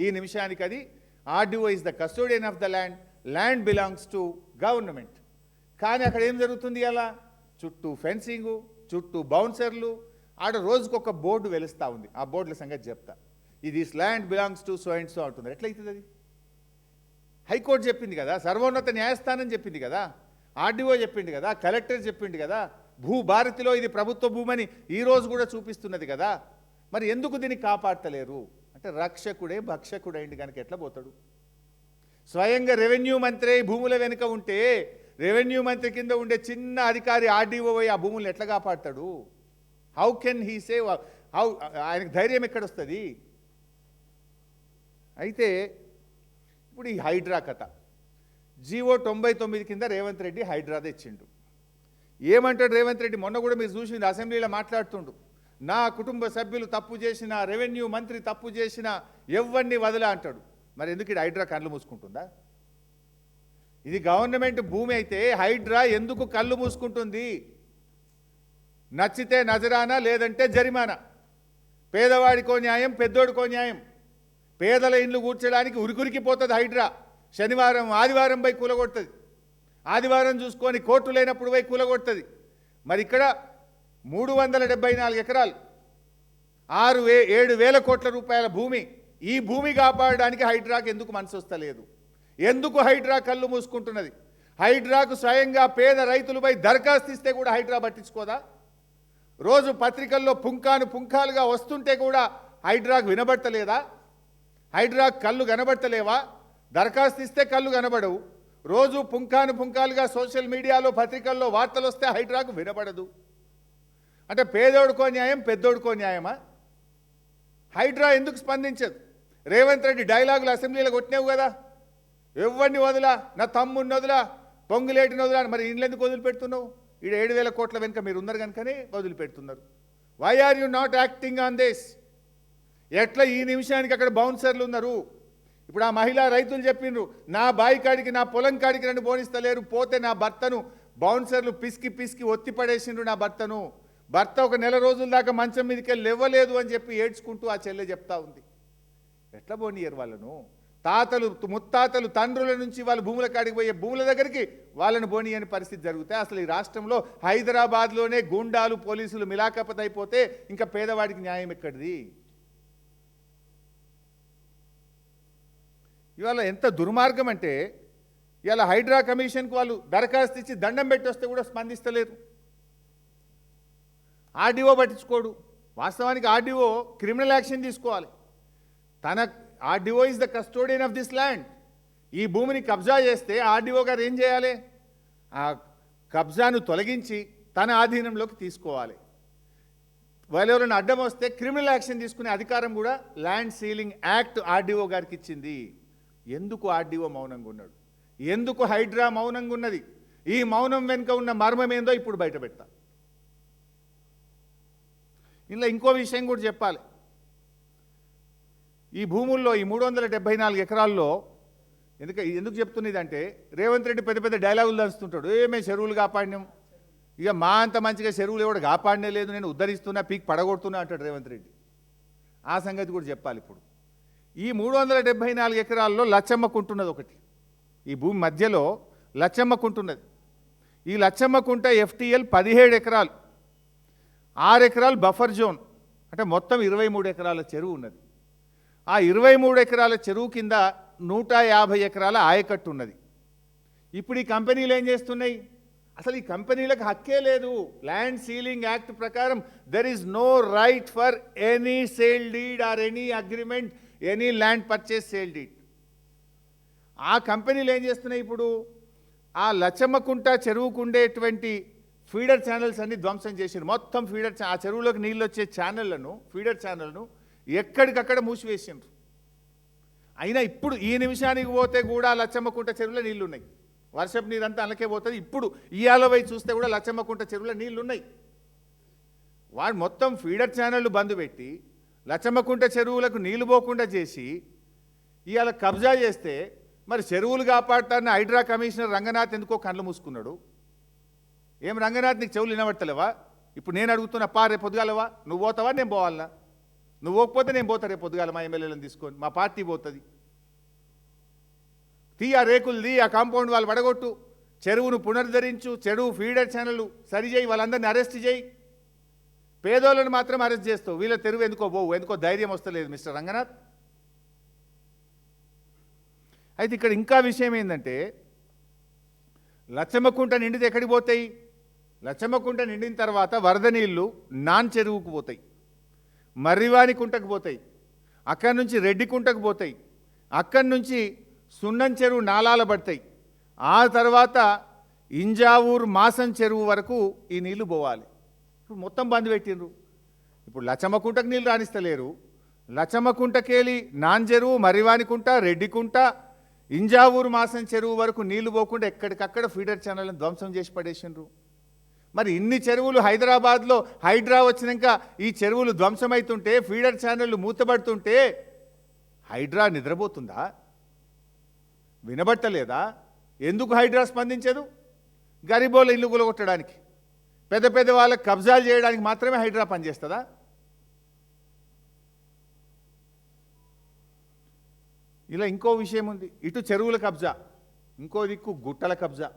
ఈ నిమిషానికి అది RDO is the custodian of the land, land belongs to government. కానీ అక్కడ ఏం జరుగుతుంది? అలా చుట్టూ ఫెన్సింగు, చుట్టూ బౌన్సర్లు, ఆడ రోజుకొక బోర్డు వెలుస్తూ ఉంది. ఆ బోర్డుల సంగతి చెప్తా. ఇది land belongs to so and so అంటుంది. ఎట్లయితుంది అది? హైకోర్టు చెప్పింది కదా, సర్వోన్నత న్యాయస్థానం చెప్పింది కదా, ఆర్డీఓ చెప్పింది కదా, కలెక్టర్ చెప్పింది కదా, భూభారతిలో ఇది ప్రభుత్వ భూమని ఈరోజు కూడా చూపిస్తున్నది కదా. మరి ఎందుకు దీన్ని కాపాడతలేరు అంటే రక్షకుడే భక్షకుడైంది కనుక ఎట్లా పోతాడు? స్వయంగా రెవెన్యూ మంత్రి భూముల వెనుక ఉంటే రెవెన్యూ మంత్రి కింద ఉండే చిన్న అధికారి ఆర్డీఓ పోయి ఆ భూములను ఎట్లా కాపాడతాడు? How can he save? How? ఆయనకు ధైర్యం ఎక్కడొస్తుంది? అయితే ఇప్పుడు ఈ హైడ్రా కథ, జీవో 99 కింద రేవంత్ రెడ్డి హైడ్రా తెచ్చిండు. ఏమంటాడు రేవంత్ రెడ్డి? మొన్న కూడా మీరు చూసింది, అసెంబ్లీలో మాట్లాడుతుండు, నా కుటుంబ సభ్యులు తప్పు చేసిన, రెవెన్యూ మంత్రి తప్పు చేసిన ఎవరిని వదలా అంటాడు. మరి ఎందుకు ఇది హైడ్రా కళ్ళు మూసుకుంటుందా? ఇది గవర్నమెంట్ భూమి అయితే హైడ్రా ఎందుకు కళ్ళు మూసుకుంటుంది? నచ్చితే నజరానా, లేదంటే జరిమానా. పేదవాడికో న్యాయం, పెద్దోడికో న్యాయం. పేదల ఇండ్లు కూర్చోడానికి ఉరికురికి పోతుంది హైడ్రా. శనివారం ఆదివారం పోయి కూలగొడుతుంది, ఆదివారం చూసుకొని కోర్టు లేనప్పుడు పోయి కూలగొడుతుంది. మరి ఇక్కడ 374 ఎకరాలు 7,000 కోట్ల రూపాయల భూమి, ఈ భూమి కాపాడడానికి హైడ్రాకి ఎందుకు మనసు వస్తలేదు? ఎందుకు హైడ్రా కళ్ళు మూసుకుంటున్నది? హైడ్రాకు స్వయంగా పేద రైతులపై దరఖాస్తు ఇస్తే కూడా హైడ్రా పట్టించుకోదా? రోజు పత్రికల్లో పుంఖాలుగా వస్తుంటే కూడా హైడ్రాకు వినబడతలేదా? హైడ్రాకు కళ్ళు కనబడతలేవా? దరఖాస్తు ఇస్తే కళ్ళు కనబడవు. రోజు పుంఖాలుగా సోషల్ మీడియాలో పత్రికల్లో వార్తలు వస్తే హైడ్రాకు వినబడదు. అంటే పేదోడుకో న్యాయం, పెద్దోడుకో న్యాయమా? హైడ్రా ఎందుకు స్పందించదు? రేవంత్ రెడ్డి డైలాగులు అసెంబ్లీలో కొట్టినావు కదా, ఎవరిని వదిలా, నా తమ్ముడిని వదిలా, పొంగులేటిని వదిలా, మరి ఇండ్లు ఎందుకు వదిలిపెడుతున్నావు? ఈడ 7,000 కోట్ల వెనుక మీరు ఉన్నారు కనుకనే వదిలిపెడుతున్నారు. Why are you not acting on this? ఎట్లా ఈ నిమిషానికి అక్కడ బౌన్సర్లు ఉన్నారు? ఇప్పుడు ఆ మహిళా రైతులు చెప్పిండ్రు, నా బాయి కాడికి, నా పొలం కాడికి నన్ను బోనిస్తలేరు, పోతే నా భర్తను బౌన్సర్లు పిసికి ఒత్తి పడేసిండ్రు. నా భర్త ఒక నెల రోజుల దాకా మంచం మీదకి వెళ్ళి లేవలేదు అని చెప్పి ఏడ్చుకుంటూ ఆ చెల్లె చెప్తా ఉంది. ఎట్లా బోనియరు వాళ్ళను? తాతలు ముత్తాతలు తండ్రుల నుంచి వాళ్ళ భూముల కాడికి పోయే భూముల దగ్గరికి వాళ్ళను బోనియని పరిస్థితి జరుగుతాయి. అసలు ఈ రాష్ట్రంలో హైదరాబాద్లోనే గూండాలు పోలీసులు మిలాఖపత్ అయిపోతే ఇంకా పేదవాడికి న్యాయం ఎక్కడిది? ఇవాళ ఎంత దుర్మార్గం అంటే, ఇవాళ హైడ్రా కమిషన్కి వాళ్ళు దరఖాస్తు ఇచ్చి దండం పెట్టి వస్తే కూడా స్పందిస్తలేరు. ఆర్డీఓ పట్టించుకోడు. వాస్తవానికి ఆర్డీఓ క్రిమినల్ యాక్షన్ తీసుకోవాలి. RDO is the custodian of this land. ఈ భూమిని కబ్జా చేస్తే ఆర్డీఓ గారు ఏం చేయాలి? ఆ కబ్జాను తొలగించి తన ఆధీనంలోకి తీసుకోవాలి. వాళ్ళెవరైనా అడ్డం వస్తే క్రిమినల్ యాక్షన్ తీసుకునే అధికారం కూడా ల్యాండ్ సీలింగ్ యాక్ట్ ఆర్డీఓ గారికి ఇచ్చింది. ఎందుకు ఆర్డీఓ మౌనంగా ఉన్నాడు? ఎందుకు హైడ్రా మౌనంగా ఉన్నది? ఈ మౌనం వెనుక ఉన్న మర్మం ఏందో ఇప్పుడు బయట పెడతా. ఇలా ఇంకో విషయం కూడా చెప్పాలి. ఈ భూముల్లో, ఈ 374 ఎకరాల్లో ఎందుకు చెప్తున్నదంటే, రేవంత్ రెడ్డి పెద్ద పెద్ద డైలాగులు దంచుతుంటాడు. మేము చెరువులు కాపాడినాం, ఇక మా అంత మంచిగా చెరువులు ఎవడు కాపాడనే లేదు, నేను ఉద్ధరిస్తున్నా, పీక్ పడగొడుతున్నా అంటాడు రేవంత్ రెడ్డి. ఆ సంగతి కూడా చెప్పాలి. ఇప్పుడు ఈ 374 ఎకరాల్లో లచ్చమ్మకుంటున్నది ఒకటి. ఈ భూమి మధ్యలో లచ్చమ్మకుంటున్నది. ఈ లచ్చమ్మకుంట FTL 17 ఎకరాలు, 6 ఎకరాలు బఫర్ జోన్, అంటే మొత్తం 23 ఎకరాల చెరువు ఉన్నది. ఆ 23 ఎకరాల చెరువు కింద 150 ఎకరాల ఆయకట్టు ఉన్నది. ఇప్పుడు ఈ కంపెనీలు ఏం చేస్తున్నాయి? అసలు ఈ కంపెనీలకు హక్కే లేదు. ల్యాండ్ సీలింగ్ యాక్ట్ ప్రకారం there is no right for any sale deed or any agreement, any land purchase sale deed. ఆ కంపెనీలు ఏం చేస్తున్నాయి? ఇప్పుడు ఆ లచ్చమ్మకుంట చెరువుకు ఉండేటువంటి ఫీడర్ ఛానల్స్ అన్ని ధ్వంసం చేశారు. మొత్తం ఆ చెరువులోకి నీళ్ళు వచ్చే ఛానళ్లను, ఫీడర్ ఛానల్ను ఎక్కడికక్కడ మూసివేసిండ్రు. అయినా ఇప్పుడు ఈ నిమిషానికి పోతే కూడా లచ్చమ్మకుంట చెరువులో నీళ్లు ఉన్నాయి. వర్షపు నీరంతా అలకే పోతుంది. ఇప్పుడు ఇయాల పోయి చూస్తే కూడా లచ్చమ్మకుంట చెరువులో నీళ్లు ఉన్నాయి. వాడు మొత్తం ఫీడర్ ఛానళ్ళు బంద్ పెట్టి లచ్చమ్మకుంట చెరువులకు నీళ్లు పోకుండా చేసి ఇవాళ కబ్జా చేస్తే, మరి చెరువులు కాపాడుతారని హైడ్రా కమిషనర్ రంగనాథ్ ఎందుకో కళ్ళు మూసుకున్నాడు. ఏం రంగనాథ్, నీకు చెవులు వినబడతలేవా? ఇప్పుడు నేను అడుగుతున్నా, రేపు పొద్దుగాలవా? నువ్వు పోతావా, నేను పోవాలనా? నువ్వు పోకపోతే నేను పోతా రేపు పొద్దుగాల, మా ఎమ్మెల్యేలను తీసుకొని, మా పార్టీ పోతుంది. ఆ రేకులు ఆ కాంపౌండ్ వాళ్ళు పడగొట్టు, చెరువును పునరుద్ధరించు, చెరువు ఫీడర్ ఛానల్ సరిచేయి, వాళ్ళందరినీ అరెస్ట్ చేయి. పేదోళ్ళని మాత్రం అరెస్ట్ చేస్తావు, వీళ్ళ తెరువు ఎందుకో పోవు, ఎందుకో ధైర్యం వస్తలేదు మిస్టర్ రంగనాథ్. అయితే ఇక్కడ ఇంకా విషయం ఏంటంటే, లచ్చమ్మకుంట నిండితే ఎక్కడికి పోతాయి? లచ్చమ్మకుంట నిండిన తర్వాత వరద నీళ్లు నాన్ చెరువుకు పోతాయి, మర్రివాని కుంటకు పోతాయి, అక్కడి నుంచి రెడ్డి కుంటకు పోతాయి, అక్కడి నుంచి సున్నం చెరువు నాలాల పడతాయి, ఆ తర్వాత ఇంజావూరు మాసం చెరువు వరకు ఈ నీళ్లు పోవాలి. ఇప్పుడు మొత్తం బంద్ పెట్టిండ్రు. ఇప్పుడు లచ్చమ్మకుంటకు నీళ్ళు రాణిస్తలేరు. లచ్చమ్మకుంటకేలి నాన్ చెరువు, మర్రివానికుంట, రెడ్డికుంట, ఇంజావూరు మాసం చెరువు వరకు నీళ్లు పోకుండా ఎక్కడికక్కడ ఫీడర్ ఛానల్ని ధ్వంసం చేసి పడేసిండ్రు. మరి ఇన్ని చెరువులు హైదరాబాద్లో హైడ్రా వచ్చినాక ఈ చెరువులు ధ్వంసమవుతుంటే, ఫీడర్ ఛానళ్ళు మూతబడుతుంటే హైడ్రా నిద్రపోతుందా? వినబట్టలేదా? ఎందుకు హైడ్రా స్పందించదు? గరీబోళ్ళ ఇల్లు కూలగొట్టడానికి, పెద్ద పెద్ద వాళ్ళకి కబ్జాలు చేయడానికి మాత్రమే హైడ్రా పనిచేస్తుందా? ఇలా ఇంకో విషయం ఉంది. ఇటు చెరువుల కబ్జా, ఇంకో దిక్కు గుట్టల కబ్జా.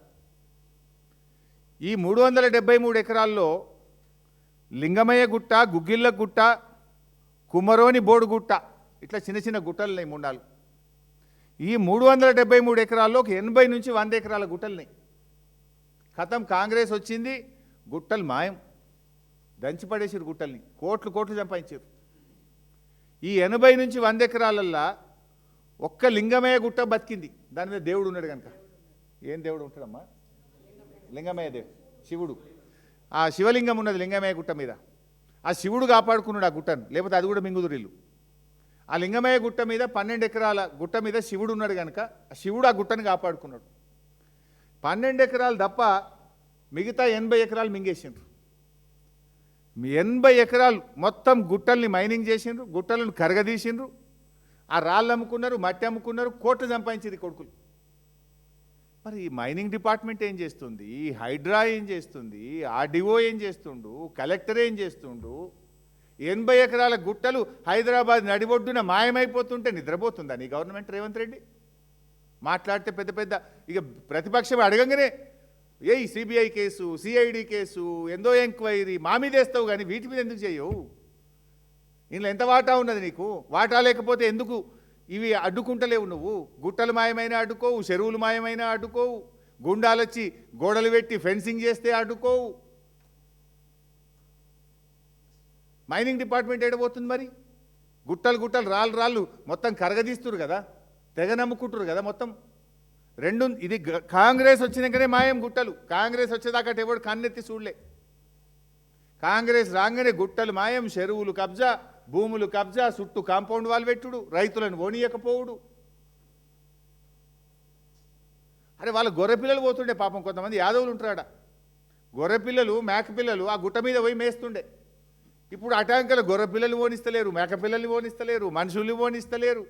ఈ 373 ఎకరాల్లో లింగమయ్య గుట్ట, గుగ్గిళ్ళ గుట్ట, కుమరోని బోడు గుట్ట, ఇట్లా చిన్న చిన్న గుట్టలు ఉన్నాయి 3-4. ఈ 373 ఎకరాల్లో 80 నుంచి 100 ఎకరాల గుట్టల్ని ఖతం కాంగ్రెస్ వచ్చింది, గుట్టలు మాయం, దంచిపడేసారు గుట్టల్ని, కోట్లు కోట్లు సంపాదించారు. ఈ 80 నుంచి 100 ఎకరాలల్లా ఒక్క లింగమయ్య గుట్ట బతికింది, దాని మీద దేవుడు ఉన్నాడు కనుక. ఏం దేవుడు ఉంటాడమ్మా? లింగమయ్య దేవుడు, శివుడు. ఆ శివలింగం ఉన్నది లింగమయ్య గుట్ట మీద, ఆ శివుడు కాపాడుకున్నాడు ఆ గుట్టను, లేకపోతే అది కూడా మింగుదురిల్లు. ఆ లింగమయ్య గుట్ట మీద 12 ఎకరాల గుట్ట మీద శివుడు ఉన్నాడు కనుక ఆ శివుడు ఆ గుట్టను కాపాడుకున్నాడు. 12 ఎకరాలు తప్ప మిగతా 80 ఎకరాలు మింగేసిండ్రు. 80 ఎకరాలు మొత్తం గుట్టల్ని మైనింగ్ చేసిండ్రు, గుట్టలను కరగదీసిండ్రు, ఆ రాళ్ళు అమ్ముకున్నారు, మట్టి అమ్ముకున్నారు, కోట్లు సంపాదించింది కొడుకులు. మరి ఈ మైనింగ్ డిపార్ట్మెంట్ ఏం చేస్తుంది, హైడ్రా ఏం చేస్తుంది, ఆర్డీఓ ఏం చేస్తుండు, కలెక్టర్ ఏం చేస్తుండు? 80 ఎకరాల గుట్టలు హైదరాబాద్ నడిబొడ్డున మాయమైపోతుంటే నిద్రపోతుందా నీ గవర్నమెంట్ రేవంత్ రెడ్డి? మాట్లాడితే పెద్ద పెద్ద ఇక ప్రతిపక్షం అడగంగానే a CBI case, CID case, ఎందో ఎంక్వైరీ మా మీద వేస్తావు, కానీ వీటి మీద ఎందుకు చేయవు? ఇందులో ఎంత వాటా ఉన్నది నీకు? వాటా లేకపోతే ఎందుకు ఇవి అడ్డుకుంటలేవు? నువ్వు గుట్టలు మాయమైనా అడ్డుకోవు, చెరువులు మాయమైనా అడ్డుకోవు, గుండాలొచ్చి గోడలు పెట్టి ఫెన్సింగ్ చేస్తే అడ్డుకోవు. మైనింగ్ డిపార్ట్మెంట్ ఏడబోతుంది మరి? గుట్టలు గుట్టలు రాళ్ళు రాళ్ళు మొత్తం కరగదీస్తురు కదా, తెగ నమ్ముకుంటురు కదా మొత్తం. రెండు ఇది కాంగ్రెస్ వచ్చినాకనే మాయం గుట్టలు. కాంగ్రెస్ వచ్చేదాకా ఎవడు కన్నెత్తి చూడలే. కాంగ్రెస్ రాగానే గుట్టలు మాయం, చెరువులు కబ్జా, భూములు కబ్జా, చుట్టూ కాంపౌండ్ వాల్ పెట్టుడు, రైతులను ఓనియకపోవుడు. అరే వాళ్ళ గొర్రెపిల్లలు పోతుండే పాపం, కొంతమంది యాదవులు ఉంటారాడ, గొర్రెపిల్లలు మేకపిల్లలు ఆ గుట్ట మీద పోయి మేస్తుండే. ఇప్పుడు అటాంకల గొర్రెపిల్లలు ఓనిస్తలేరు, మేకపిల్లల్ని ఓనిస్తలేరు, మనుషుల్ని ఓనిస్తలేరు.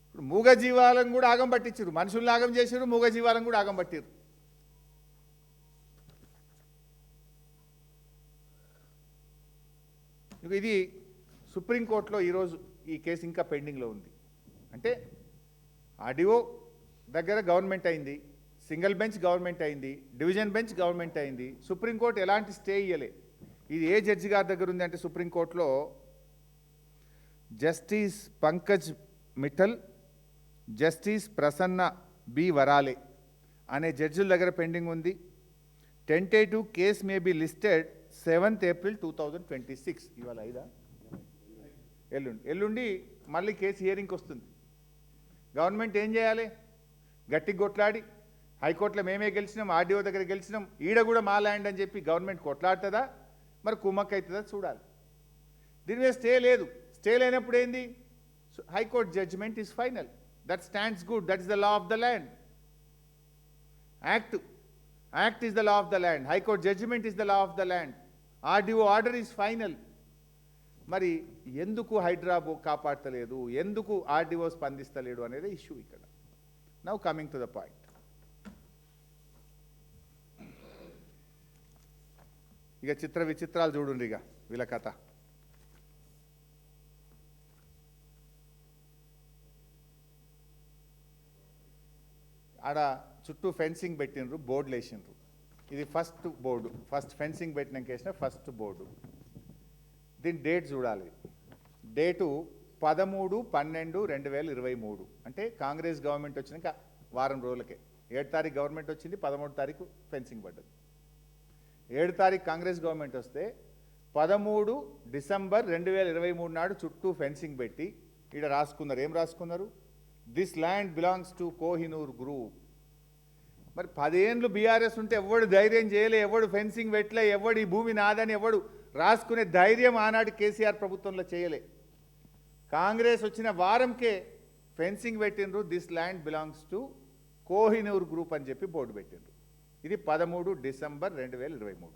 ఇప్పుడు మూగ జీవాలను కూడా ఆగం పట్టించారు, మనుషుల్ని ఆగం చేశారు, మూగ జీవాలను కూడా ఆగం పట్టారు. ఇది సుప్రీంకోర్టులో ఈరోజు ఈ కేసు ఇంకా పెండింగ్లో ఉంది. అంటే ఆర్డీఓ దగ్గర గవర్నమెంట్ అయింది, సింగిల్ బెంచ్ గవర్నమెంట్ అయింది, డివిజన్ బెంచ్ గవర్నమెంట్ అయింది, సుప్రీంకోర్టు ఎలాంటి స్టే ఇయ్యలే. ఇది ఏ జడ్జి గారి దగ్గర ఉంది అంటే సుప్రీంకోర్టులో justice Pankaj Mithal, justice Prasanna B Varale అనే జడ్జిల దగ్గర పెండింగ్ ఉంది. Tentative case may be listed 7th April 2026. ఇవాళ 5 ఎల్లుండి మళ్ళీ కేసు హియరింగ్కి వస్తుంది. గవర్నమెంట్ ఏం చేయాలి? గట్టిగా కొట్లాడి హైకోర్టులో మేమే గెలిచినాం, ఆర్డీఓ దగ్గర గెలిచినాం, ఈడ కూడా మా ల్యాండ్ అని చెప్పి గవర్నమెంట్ కొట్లాడుతుందా, మరి కుమ్మక్ అవుతుందా చూడాలి. దీని మీద స్టే లేదు. స్టే లేనప్పుడు ఏంది? High court judgement is final, that stands good, that is the law of the land. Act is the law of the land, high court judgement is the law of the land, RDO order is final. మరి ఎందుకు హైడ్రాబో కాపాడతలేదు, ఎందుకు RDO స్పందిస్తలేడు అనేది issue ఇక్కడ. Now coming to the point. ఇక చిత్ర విచిత్రాలు చూడండి ఇక వీళ్ళ కథ. ఆడ చుట్టూ ఫెన్సింగ్ పెట్టినరు, బోర్డులు వేసిండ్రు. ఇది ఫస్ట్ బోర్డు, ఫస్ట్ ఫెన్సింగ్ పెట్టినాక వేసిన ఫస్ట్ బోర్డు. దీని డేట్ చూడాలి. డేటు 13/12/2023. అంటే కాంగ్రెస్ గవర్నమెంట్ వచ్చినాక వారం రోజులకే. 7 తారీఖు గవర్నమెంట్ వచ్చింది, 13 తారీఖు ఫెన్సింగ్ పడ్డది. 7 తారీఖు కాంగ్రెస్ గవర్నమెంట్ వస్తే 13 డిసెంబర్ 2023 నాడు చుట్టూ ఫెన్సింగ్ పెట్టి ఈడ రాసుకున్నారు. ఏం రాసుకున్నారు? This land belongs to Kohinoor group. మరి 10 ఏళ్ళు బీఆర్ఎస్ ఉంటే ఎవడు ధైర్యం చేయలే, ఎవడు ఫెన్సింగ్ పెట్టలే, ఎవడు ఈ భూమి నాదని ఎవడు రాసుకునే ధైర్యం ఆనాడు కేసీఆర్ ప్రభుత్వంలో చేయలే. కాంగ్రెస్ వచ్చిన వారంకే ఫెన్సింగ్ పెట్టిండ్రు. This land belongs to Kohinoor group అని చెప్పి బోర్డు పెట్టిండ్రు. ఇది 13 డిసెంబర్ 2023.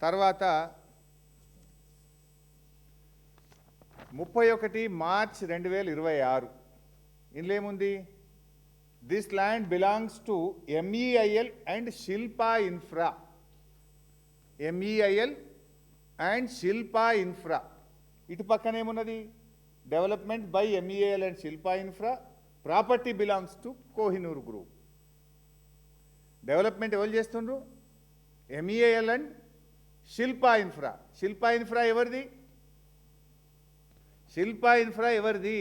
తర్వాత 31 మార్చ్ 2026. ఇందులో ఏముంది? This land belongs to MEIL and Shilpa infra. MEIL and Shilpa infra. ఇటు పక్కన ఏమున్నది? Development by MEIL and Shilpa infra. Property belongs to Kohinoor group. Development ఎవరు చేస్తుండ్రు? MEIL and Shilpa infra. Shilpa infra ఎవరిది? శిల్పా ఇన్ఫ్రా ఎవరిది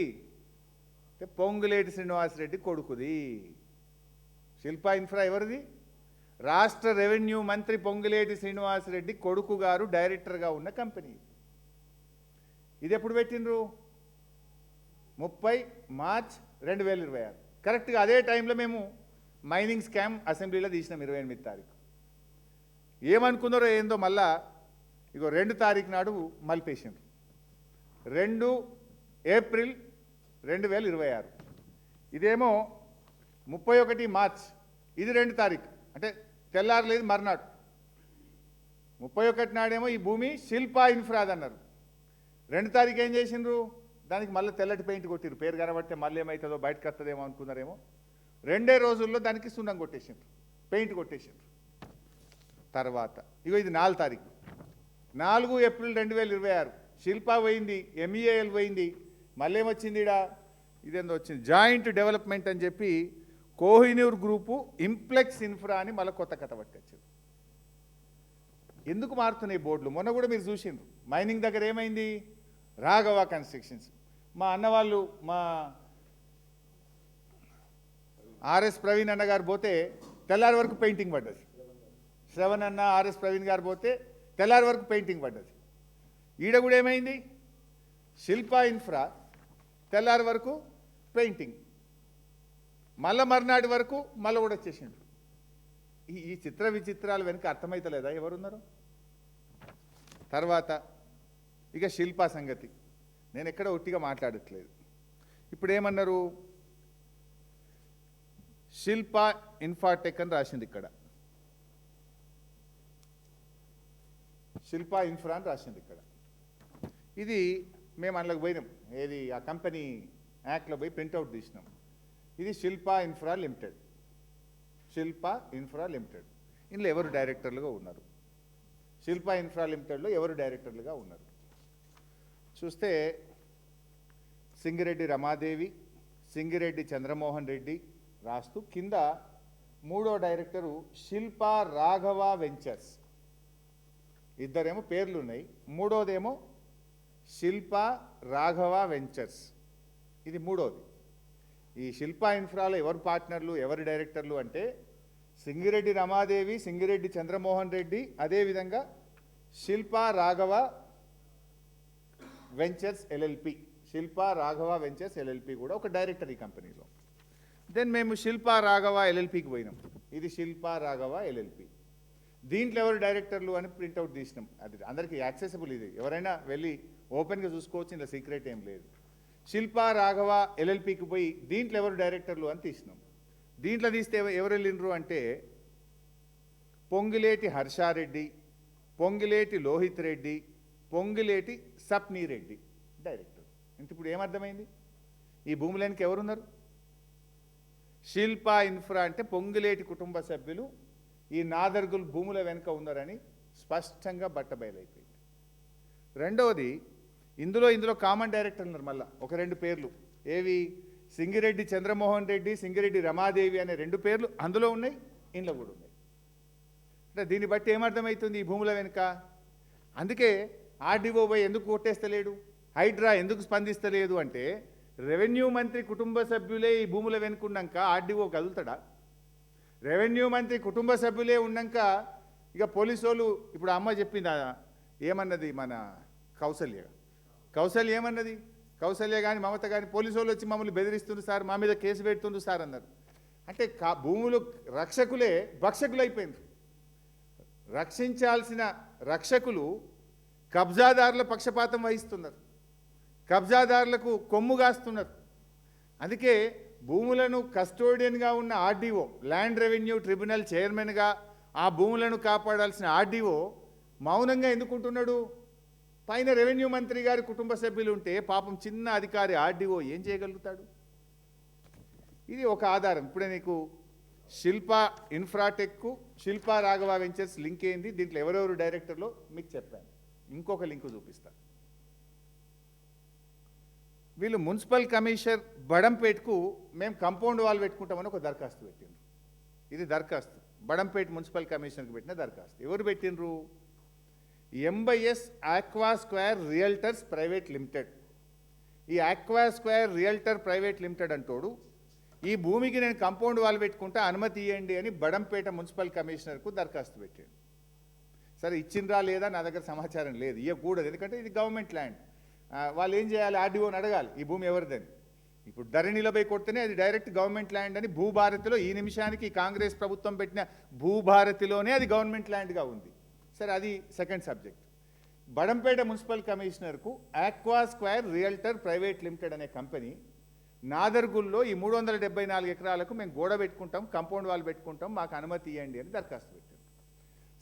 అంటే పొంగులేటి శ్రీనివాసరెడ్డి కొడుకుది. శిల్పా ఇన్ఫ్రా ఎవరిది? రాష్ట్ర రెవెన్యూ మంత్రి పొంగులేటి శ్రీనివాసరెడ్డి కొడుకు గారు డైరెక్టర్గా ఉన్న కంపెనీ. ఇది ఎప్పుడు పెట్టినరు? 30 మార్చ్ 2026. కరెక్ట్గా అదే టైంలో మేము మైనింగ్ స్కామ్ అసెంబ్లీలో తీసినాం 28 తారీఖు. ఏమనుకున్నారో ఏందో మళ్ళా ఇగో 2 తారీఖు నాడు మలిపేసిండ్రు. 2 ఏప్రిల్ 2026. ఇదేమో 31 మార్చ్, ఇది 2 తారీఖు అంటే తెల్లారలేదు మర్నాడు. 31 నాడేమో ఈ భూమి శిల్పా ఇన్ఫ్రాద్ అన్నారు. 2 తారీఖు ఏం చేసిండ్రు? దానికి మళ్ళీ తెల్లటి పెయింట్ కొట్టిరు. పేరు కనబడితే మళ్ళీ ఏమవుతుందో బయటకు వస్తుందేమో అనుకున్నారేమో. 2 రోజుల్లో దానికి సున్నం కొట్టేసిండ్రు, పెయింట్ కొట్టేసిండ్రు. తర్వాత ఇగో ఇది 4 తారీఖు, 4 ఏప్రిల్ 2026 శిల్పా పోయింది, MEAL పోయింది. మళ్ళీ ఏమొచ్చింది ఇడా? ఇదేందో వచ్చింది జాయింట్ డెవలప్మెంట్ అని చెప్పి కోహినూర్ గ్రూపు ఇంప్లెక్స్ ఇన్ఫ్రా అని మళ్ళీ కొత్త కథ పట్టుకొచ్చారు. ఎందుకు మారుతున్నాయి బోర్డులు? మొన్న కూడా మీరు చూసిండ్రు మైనింగ్ దగ్గర ఏమైంది? రాఘవ కన్స్ట్రక్షన్స్. మా అన్నవాళ్ళు మా ఆర్ఎస్ ప్రవీణ్ అన్న గారు పోతే తెల్లారి వరకు పెయింటింగ్ పడ్డది. శ్రవణ్ అన్న ఆర్ఎస్ ప్రవీణ్ గారు పోతే తెల్లారి వరకు పెయింటింగ్ పడ్డది. ఈడ కూడా ఏమైంది? శిల్పా ఇన్ఫ్రా తెల్లారి వరకు పెయింటింగ్, మళ్ళా మర్నాటి వరకు మళ్ళీ కూడా వచ్చేసిండు. ఈ చిత్ర విచిత్రాలు వెనుక అర్థమవుతలేదా ఎవరున్నారు? తర్వాత ఇక శిల్పా సంగతి నేను ఎక్కడ ఒట్టిగా మాట్లాడట్లేదు. ఇప్పుడు ఏమన్నారు? శిల్పా ఇన్ఫాటెక్ అని రాసింది ఇక్కడ, శిల్పా ఇన్ఫ్రా అని రాసింది ఇక్కడ. ఇది మేము అందులోకి పోయినాం, ఏది ఆ కంపెనీ యాక్ట్లో పోయి ప్రింట్అవుట్ తీసినాం. ఇది Shilpa infra limited, Shilpa infra limited. ఇందులో ఎవరు డైరెక్టర్లుగా ఉన్నారు? శిల్పా ఇన్ఫ్రా లిమిటెడ్లో ఎవరు డైరెక్టర్లుగా ఉన్నారు చూస్తే సింగిరెడ్డి రమాదేవి, సింగిరెడ్డి చంద్రమోహన్ రెడ్డి రాస్తూ కింద 3వ డైరెక్టరు శిల్పా రాఘవ వెంచర్స్. ఇద్దరేమో పేర్లు ఉన్నాయి, 3వదేమో శిల్పా రాఘవ వెంచర్స్. ఇది 3వది. ఈ శిల్పా ఇన్ఫ్రాలో ఎవరు పార్ట్నర్లు, ఎవరు డైరెక్టర్లు అంటే సింగిరెడ్డి రమాదేవి, సింగిరెడ్డి చంద్రమోహన్ రెడ్డి, అదేవిధంగా Shilpa Raghava ventures LLP, Shilpa Raghava ventures LLP కూడా ఒక డైరెక్టర్ ఈ కంపెనీలో. దెన్ మేము శిల్పా రాఘవ LLPకి పోయినాం. ఇది శిల్పా రాఘవ LLP. దీంట్లో ఎవరు డైరెక్టర్లు అని ప్రింట్అవుట్ తీసినాం. అది అందరికీ యాక్సెసిబుల్, ఇది ఎవరైనా వెళ్ళి ఓపెన్గా చూసుకోవచ్చు, ఇందులో సీక్రెట్ ఏం లేదు. శిల్పా రాఘవ LLPకి పోయి దీంట్లో ఎవరు డైరెక్టర్లు అని తీసినాం. దీంట్లో తీస్తే ఎవరు వెళ్ళినరు అంటే పొంగిలేటి హర్షారెడ్డి, పొంగిలేటి లోహిత్ రెడ్డి, పొంగిలేటి సప్నీ రెడ్డి డైరెక్టర్. ఇంత ఇప్పుడు ఏమర్థమైంది? ఈ భూములకి ఎవరున్నారు? శిల్పా ఇన్ఫ్రా అంటే పొంగిలేటి కుటుంబ సభ్యులు ఈ నాదర్గుల్ భూముల వెనుక ఉన్నారని స్పష్టంగా బట్టబయలైపోయింది. రెండవది ఇందులో కామన్ డైరెక్టర్ ఉన్నారు. మళ్ళీ ఒక 2 పేర్లు ఏవి? సింగిరెడ్డి చంద్రమోహన్ రెడ్డి, సింగిరెడ్డి రమాదేవి అనే 2 పేర్లు అందులో ఉన్నాయి, ఇందులో కూడా ఉన్నాయి. అంటే దీన్ని బట్టి ఏమర్థమవుతుంది ఈ భూముల వెనుక? అందుకే RDO పోయి ఎందుకు కొట్టేస్తలేడు, హైడ్రా ఎందుకు స్పందిస్తలేదు అంటే రెవెన్యూ మంత్రి కుటుంబ సభ్యులే ఈ భూముల వెనుకున్నాక RDO కదులుతాడా? రెవెన్యూ మంత్రి కుటుంబ సభ్యులే ఉన్నాక ఇక పోలీసు వాళ్ళు, ఇప్పుడు అమ్మ చెప్పింది ఏమన్నది, మన కౌసల్య ఏమన్నది? కౌసల్య కానీ మమత కానీ పోలీసు వాళ్ళు వచ్చి మమ్మల్ని బెదిరిస్తున్నారు సార్, మా మీద కేసు పెడుతున్నారు సార్ అన్నారు. అంటే భూములు రక్షకులే భక్షకులు అయిపోయింది. రక్షించాల్సిన రక్షకులు కబ్జాదారుల పక్షపాతం వహిస్తున్నారు, కబ్జాదారులకు కొమ్ము కాస్తున్నారు. అందుకే భూములను కస్టోడియన్గా ఉన్న RDO, ల్యాండ్ రెవెన్యూ ట్రిబ్యునల్ చైర్మన్గా ఆ భూములను కాపాడాల్సిన RDO మౌనంగా ఎందుకుంటున్నాడు? పైన రెవెన్యూ మంత్రి గారి కుటుంబ సభ్యులు ఉంటే పాపం చిన్న అధికారి RDO ఏం చేయగలుగుతాడు? ఇది ఒక ఆధారం. ఇప్పుడే నీకు శిల్పా ఇన్ఫ్రాటెక్కు శిల్పా రాఘవ వెంచర్స్ లింక్ ఏంది, దీంట్లో ఎవరెవరు డైరెక్టర్లో మీకు చెప్పాను. ఇంకొక లింకు చూపిస్తా. వీళ్ళు మున్సిపల్ కమిషనర్ బడంపేట్కు మేము కాంపౌండ్ వాల్ పెట్టుకుంటామని ఒక దరఖాస్తు పెట్టిండ్రు. ఇది దరఖాస్తు బడంపేట్ మున్సిపల్ కమిషనర్కి పెట్టిన దరఖాస్తు. ఎవరు పెట్టిండ్రు? MBS aqua square realtors private limited. ఈ aqua square realtor private limited అంటోడు ఈ భూమికి నేను కాంపౌండ్ వాల్ పెట్టుకుంటా అనుమతి ఇవ్వండి అని బడంపేట మున్సిపల్ కమిషనర్కు దరఖాస్తు పెట్టాడు. సరే ఇచ్చిండ్రా లేదా నా దగ్గర సమాచారం లేదు, ఇవ్వకూడదు, ఎందుకంటే ఇది గవర్నమెంట్ ల్యాండ్. వాళ్ళు ఏం చేయాలి, ఆర్డీఓని అడగాలి ఈ భూమి ఎవరిదని. ఇప్పుడు ధరణిలో పోయి కొడితేనే అది డైరెక్ట్ గవర్నమెంట్ ల్యాండ్ అని భూభారతిలో ఈ నిమిషానికి కాంగ్రెస్ ప్రభుత్వం పెట్టిన భూభారతిలోనే అది గవర్నమెంట్ ల్యాండ్గా ఉంది. సరే అది సెకండ్ సబ్జెక్ట్. బడంపేట మున్సిపల్ కమిషనర్కు aqua square realtor private limited అనే కంపెనీ నాదర్గుల్లో ఈ 374 ఎకరాలకు మేము గోడ పెట్టుకుంటాం, కాంపౌండ్ వాల్ పెట్టుకుంటాం, మాకు అనుమతి ఇవ్వండి అని దరఖాస్తు పెట్టాం.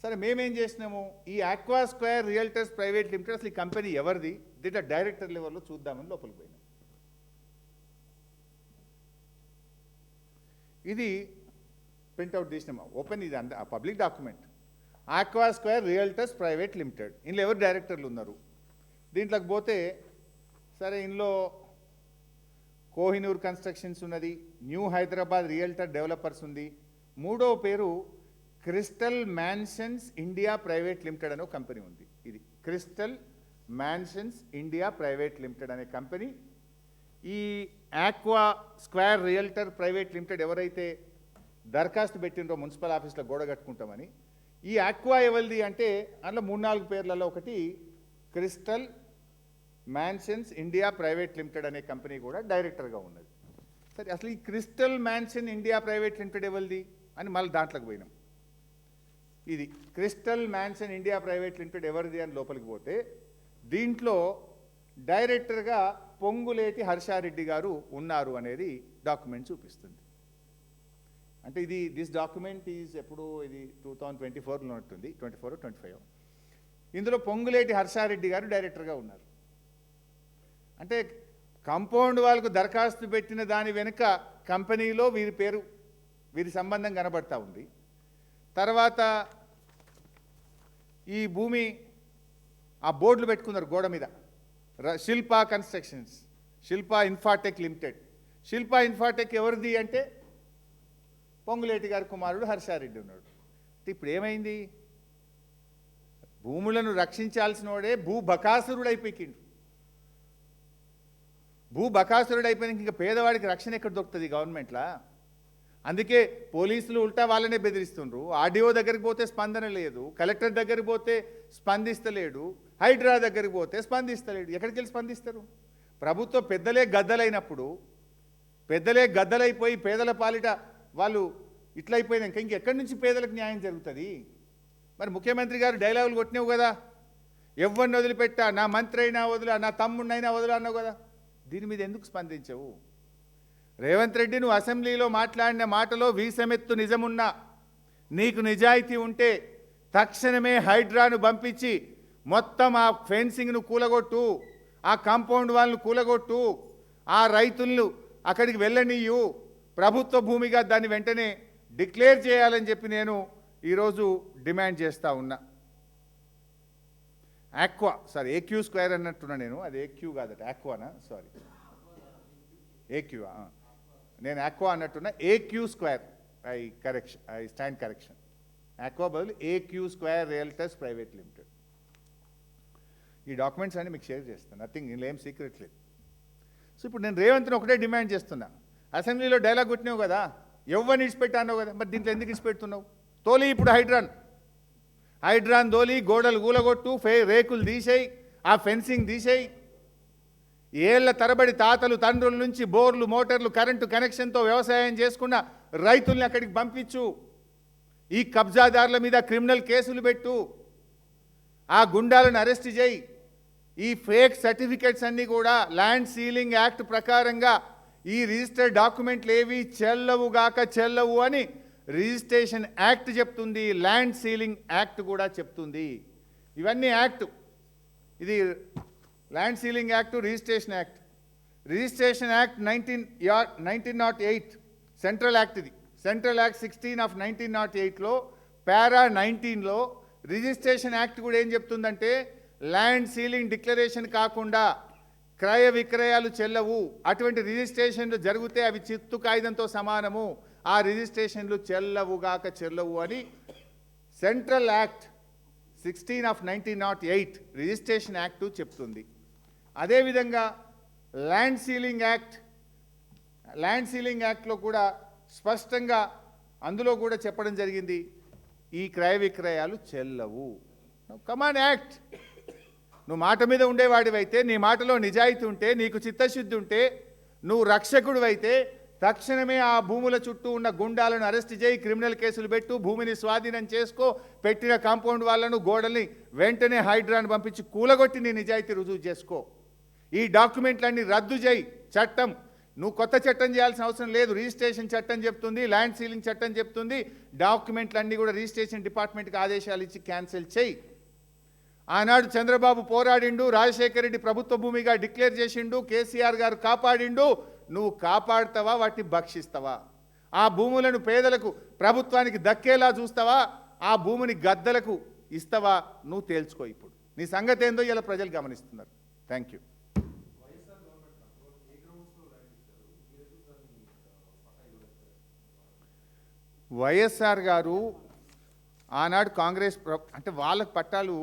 సరే మేమేం చేసినాము, ఈ aqua square realtors private limited అసలు ఈ కంపెనీ ఎవరిది దీంట్లో డైరెక్టర్ లెవెల్లో చూద్దామని లోపలికి పోయినాం. ఇది ప్రింట్అవుట్ తీసినామా, ఓపెన్, ఇది ఆ public document. Aqua square realtors private limited, ఇందులో ఎవరు డైరెక్టర్లు ఉన్నారు. దీంట్లోకి పోతే సరే ఇందులో కోహినూర్ కన్స్ట్రక్షన్స్ ఉన్నది, న్యూ హైదరాబాద్ రియల్టర్ డెవలపర్స్ ఉంది, మూడవ పేరు crystal mansions India private limited అనే కంపెనీ ఉంది. ఇది crystal mansions India private limited అనే కంపెనీ. ఈ aqua square realtor private limited ఎవరైతే దరఖాస్తు పెట్టినరో మున్సిపల్ ఆఫీస్లో గోడ కట్టుకుంటామని, ఈ ఆక్వా ఎవరిది అంటే అందులో 3-4 పేర్లలో ఒకటి crystal mansions India private limited అనే కంపెనీ కూడా డైరెక్టర్గా ఉన్నది. సరే అసలు ఈ crystal mansion India private limited ఎవరిది అని మళ్ళీ దాంట్లోకి పోయినాం. ఇది crystal mansion India private limited ఎవరిది అని లోపలికి పోతే దీంట్లో డైరెక్టర్గా పొంగులేటి హర్షారెడ్డి గారు ఉన్నారు అనేది డాక్యుమెంట్ చూపిస్తుంది. అంటే ఇది దిస్ డాక్యుమెంట్ ఈజ్ ఎప్పుడు ఇది 2024లో ఉంటుంది, 24-25. ఇందులో పొంగులేటి హర్షారెడ్డి గారు డైరెక్టర్గా ఉన్నారు. అంటే కాంపౌండ్ వాళ్ళకు దరఖాస్తు పెట్టిన దాని వెనుక కంపెనీలో వీరి పేరు, వీరి సంబంధం కనబడతా ఉంది. తర్వాత ఈ భూమి ఆ బోర్డులు పెట్టుకున్నారు గోడ మీద, శిల్పా కన్స్ట్రక్షన్స్, శిల్పా ఇన్ఫాటెక్ లిమిటెడ్. శిల్పా ఇన్ఫాటెక్ ఎవరిది అంటే పొంగులేటి గారి కుమారుడు హర్షారెడ్డి ఉన్నాడు. ఇప్పుడు ఏమైంది, భూములను రక్షించాల్సిన వాడే భూబకాసురుడు అయిపోయిండు. భూబకాసురుడు అయిపోయినాక ఇంకా పేదవాడికి రక్షణ ఎక్కడ దొరుకుతుంది గవర్నమెంట్లా. అందుకే పోలీసులు ఉల్టా వాళ్ళనే బెదిరిస్తుండ్రు. ఆర్డీఓ దగ్గరికి పోతే స్పందన లేదు, కలెక్టర్ దగ్గరికి పోతే స్పందిస్తలేడు, హైడ్రా దగ్గరికి పోతే స్పందిస్తలేడు. ఎక్కడికి వెళ్ళి స్పందిస్తారు? ప్రభుత్వం పెద్దలే గద్దలైనప్పుడు, పెద్దలే గద్దలైపోయి పేదల పాలిట వాళ్ళు ఇట్లయిపోయినాక ఇంకెక్కడి నుంచి పేదలకు న్యాయం జరుగుతుంది? మరి ముఖ్యమంత్రి గారు డైలాగులు కొట్టినావు కదా, ఎవరిని వదిలిపెట్టా, నా మంత్రి అయినా వదిలా, నా తమ్ముడినైనా వదిలా అన్నావు కదా, దీని మీద ఎందుకు స్పందించవు? రేవంత్ రెడ్డి నువ్వు అసెంబ్లీలో మాట్లాడిన మాటలో వీసమెత్తు నిజమున్నా, నీకు నిజాయితీ ఉంటే తక్షణమే హైడ్రాను పంపించి మొత్తం ఆ ఫెన్సింగ్ను కూలగొట్టు, ఆ కాంపౌండ్ వాళ్ళను కూలగొట్టు, ఆ రైతులను అక్కడికి వెళ్ళనీయు, ప్రభుత్వ భూమిగా దాన్ని వెంటనే డిక్లేర్ చేయాలని చెప్పి నేను ఈరోజు డిమాండ్ చేస్తూ ఉన్నా. ఆక్వా, సారీ ఏక్యూ స్క్వేర్ అన్నట్టున్నా నేను, అది ఏక్యూ కాదట, ఆక్వానా, సారీ ఏక్యూ, నేను ఆక్వా అన్నట్టున్నా, AQ square, I stand correction. Aqua బదులు AQ square realtors private limited. ఈ డాక్యుమెంట్స్ అన్ని మీకు షేర్ చేస్తాను, నథింగ్, ఇందులో ఏం సీక్రెట్ లేదు. సో ఇప్పుడు నేను రేవంత్ని ఒకటే డిమాండ్ చేస్తున్నా, అసెంబ్లీలో డైలాగ్ కొట్టినావు కదా, ఎవరిని ఇడిచిపెట్టాను కదా, మరి దీంట్లో ఎందుకు ఇడిచిపెడుతున్నావు? తోలి ఇప్పుడు హైడ్రాన్ తోలి, గోడలు కూలగొట్టు, రేకులు తీసేయి, ఆ ఫెన్సింగ్ తీసేయి. ఏళ్ల తరబడి తాతలు తండ్రుల నుంచి బోర్లు, మోటార్లు, కరెంటు కనెక్షన్తో వ్యవసాయం చేసుకున్న రైతుల్ని అక్కడికి పంపించు. ఈ కబ్జాదారుల మీద క్రిమినల్ కేసులు పెట్టు, ఆ గుండాలను అరెస్ట్ చేయి. ఈ ఫేక్ సర్టిఫికెట్స్ అన్నీ కూడా ల్యాండ్ సీలింగ్ యాక్ట్ ప్రకారంగా ఈ రిజిస్టర్డ్ డాక్యుమెంట్లు ఏవి చెల్లవు అని రిజిస్ట్రేషన్ యాక్ట్ చెప్తుంది, ల్యాండ్ సీలింగ్ యాక్ట్ కూడా చెప్తుంది. ఇవన్నీ యాక్ట్, ఇది land ceiling act, registration act. Registration act 1908 central act, ఇది సెంట్రల్ యాక్ట్ 16 of 1908లో పారా 19లో రిజిస్ట్రేషన్ యాక్ట్ కూడా ఏం చెప్తుందంటే, ల్యాండ్ సీలింగ్ డిక్లరేషన్ కాకుండా క్రయ విక్రయాలు చెల్లవు, అటువంటి రిజిస్ట్రేషన్లు జరిగితే అవి చిత్తు కాగితంతో సమానము, ఆ రిజిస్ట్రేషన్లు చెల్లవు అని central act 16 of 1908 registration act చెప్తుంది. అదేవిధంగా ల్యాండ్ సీలింగ్ యాక్ట్లో కూడా స్పష్టంగా అందులో కూడా చెప్పడం జరిగింది, ఈ క్రయ విక్రయాలు చెల్లవు. కమాన్ యాక్ట్. నువ్వు మాట మీద ఉండేవాడివైతే, నీ మాటలో నిజాయితీ ఉంటే, నీకు చిత్తశుద్ధి ఉంటే, నువ్వు రక్షకుడు అయితే తక్షణమే ఆ భూముల చుట్టూ ఉన్న గుండాలను అరెస్ట్ చేయి, క్రిమినల్ కేసులు పెట్టు, భూమిని స్వాధీనం చేసుకో, పెట్టిన కాంపౌండ్ వాళ్ళను గోడల్ని వెంటనే హైడ్రాను పంపించి కూలగొట్టి నీ నిజాయితీ రుజువు చేసుకో. ఈ డాక్యుమెంట్లన్నీ రద్దు చేయి. చట్టం నువ్వు కొత్త చట్టం చేయాల్సిన అవసరం లేదు. రిజిస్ట్రేషన్ చట్టం చెప్తుంది, ల్యాండ్ సీలింగ్ చట్టం చెప్తుంది. డాక్యుమెంట్లన్నీ కూడా రిజిస్ట్రేషన్ డిపార్ట్మెంట్కి ఆదేశాలు ఇచ్చి క్యాన్సిల్ చేయి. ఆనాడు చంద్రబాబు పోరాడిండు, రాజశేఖర రెడ్డి ప్రభుత్వ భూమిగా డిక్లేర్ చేసిండు, కేసీఆర్ గారు కాపాడిండు. నువ్వు కాపాడుతావా, వాటిని భక్షిస్తావా? ఆ భూములను పేదలకు ప్రభుత్వానికి దక్కేలా చూస్తావా, ఆ భూమిని గద్దలకు ఇస్తావా? నువ్వు తేల్చుకో. ఇప్పుడు నీ సంగతి ఏందో ఇలా ప్రజలు గమనిస్తున్నారు. Thank you. వైఎస్ఆర్ గారు ఆనాడు కాంగ్రెస్ అంటే వాళ్ళకి పట్టాలు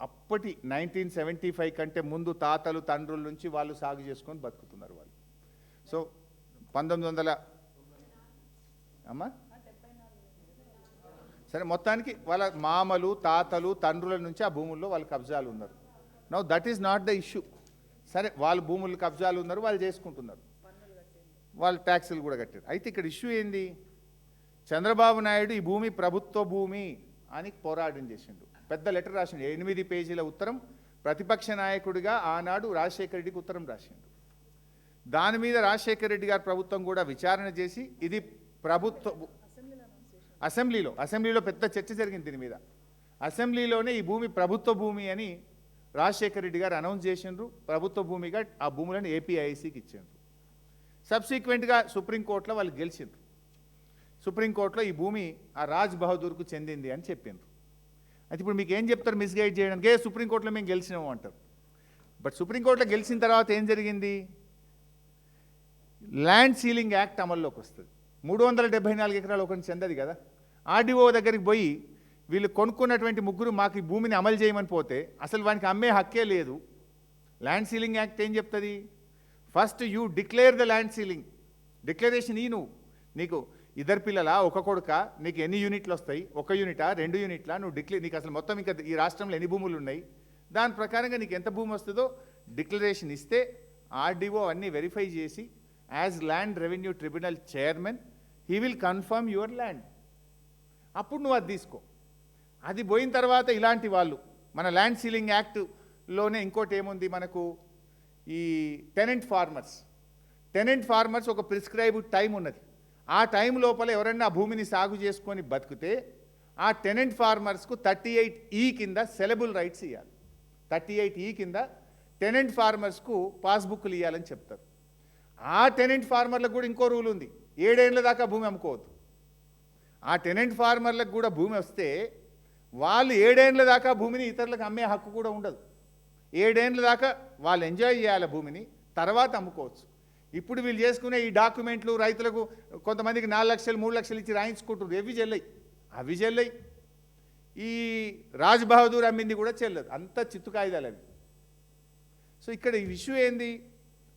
అప్పటి 1975 కంటే ముందు తాతలు తండ్రుల నుంచి వాళ్ళు సాగు చేసుకొని బతుకుతున్నారు వాళ్ళు. సో 1900 అమ్మా సరే, మొత్తానికి వాళ్ళ మామలు తాతలు తండ్రుల నుంచి ఆ భూముల్లో వాళ్ళ కబ్జాలు ఉన్నారు. Now that is not the issue. సరే, వాళ్ళ భూములు కబ్జాలు ఉన్నారు, వాళ్ళు చేసుకుంటున్నారు, వాళ్ళు ట్యాక్సులు కూడా కట్టారు. అయితే ఇక్కడ ఇష్యూ ఏంది? చంద్రబాబు నాయుడు ఈ భూమి ప్రభుత్వ భూమి అని పోరాటం చేసిండు. పెద్ద లెటర్ రాసిండు, 8 పేజీల ఉత్తరం. ప్రతిపక్ష నాయకుడిగా ఆనాడు రాజశేఖర రెడ్డికి ఉత్తరం రాసిండు. దాని మీద రాజశేఖర రెడ్డి గారి ప్రభుత్వం కూడా విచారణ చేసి ఇది ప్రభుత్వ అసెంబ్లీలో పెద్ద చర్చ జరిగింది దీని మీద. అసెంబ్లీలోనే ఈ భూమి ప్రభుత్వ భూమి అని రాజశేఖర రెడ్డి గారు అనౌన్స్ చేసిండ్రు. ప్రభుత్వ భూమిగా ఆ భూములను ఏపీఐసికి ఇచ్చిండ్రు. సబ్సిక్వెంట్గా సుప్రీంకోర్టులో వాళ్ళు గెలిచిండ్రు. సుప్రీంకోర్టులో ఈ భూమి ఆ రాజ్ బహదూర్కు చెందింది అని చెప్పిండ్రు. అయితే ఇప్పుడు మీకు ఏం చెప్తారు మిస్గైడ్ చేయడానికి? సుప్రీంకోర్టులో మేము గెలిచినాము అంటారు. బట్ సుప్రీంకోర్టులో గెలిచిన తర్వాత ఏం జరిగింది? ల్యాండ్ సీలింగ్ యాక్ట్ అమల్లోకి వస్తుంది. 374 ఎకరాలు ఒకరిని చెందది కదా. ఆర్డీఓ దగ్గరికి పోయి వీళ్ళు కొనుక్కున్నటువంటి ముగ్గురు మాకు ఈ భూమిని అమలు చేయమని పోతే అసలు వానికి అమ్మే హక్కే లేదు. ల్యాండ్ సీలింగ్ యాక్ట్ ఏం చెప్తుంది? First you declare the land ceiling. Declaration నీకు ఇద్దరు పిల్లల ఒక కొడుక, నీకు ఎన్ని యూనిట్లు వస్తాయి, 1 యూనిటా 2 యూనిట్లా, నువ్వు నీకు అసలు మొత్తం ఇంకా ఈ రాష్ట్రంలో ఎన్ని భూములు ఉన్నాయి, దాని ప్రకారంగా నీకు ఎంత భూమి వస్తుందో డిక్లరేషన్ ఇస్తే ఆర్డీఓ అన్నీ వెరిఫై చేసి as land revenue tribunal chairman he will confirm your land. అప్పుడు నువ్వు అది తీసుకో. అది పోయిన తర్వాత ఇలాంటి వాళ్ళు మన ల్యాండ్ సీలింగ్ యాక్ట్లోనే ఇంకోటి ఏముంది మనకు, ఈ టెనెంట్ ఫార్మర్స్ ఒక ప్రిస్క్రైబ్డ్ టైం ఉన్నది. ఆ టైం లోపల ఎవరన్నా ఆ భూమిని సాగు చేసుకొని బతికితే ఆ టెనెంట్ ఫార్మర్స్కు 38E కింద సెలబుల్ రైట్స్ ఇవ్వాలి. 38E కింద టెనెంట్ ఫార్మర్స్కు పాస్బుక్లు ఇవ్వాలని చెప్తారు. ఆ టెనెంట్ ఫార్మర్లకు కూడా ఇంకో రూల్ ఉంది, 7 ఏళ్ళ దాకా భూమి అమ్ముకోవద్దు. ఆ టెనెంట్ ఫార్మర్లకు కూడా భూమి వస్తే వాళ్ళు 7 ఏళ్ళ దాకా భూమిని ఇతరులకు అమ్మే హక్కు కూడా ఉండదు. 7 ఏళ్ళ దాకా వాళ్ళు ఎంజాయ్ చేయాలి భూమిని, తర్వాత అమ్ముకోవచ్చు. ఇప్పుడు వీళ్ళు చేసుకునే ఈ డాక్యుమెంట్లు రైతులకు కొంతమందికి 4 లక్షలు 3 లక్షలు ఇచ్చి రాయించుకుంటారు. అవి చెల్లయి. ఈ రాజ్ బహదూర్ అమ్మింది కూడా చెల్లదు. అంత చిత్తు కాయిదాలు అవి. సో ఇక్కడ ఈ ఇష్యూ ఏంది?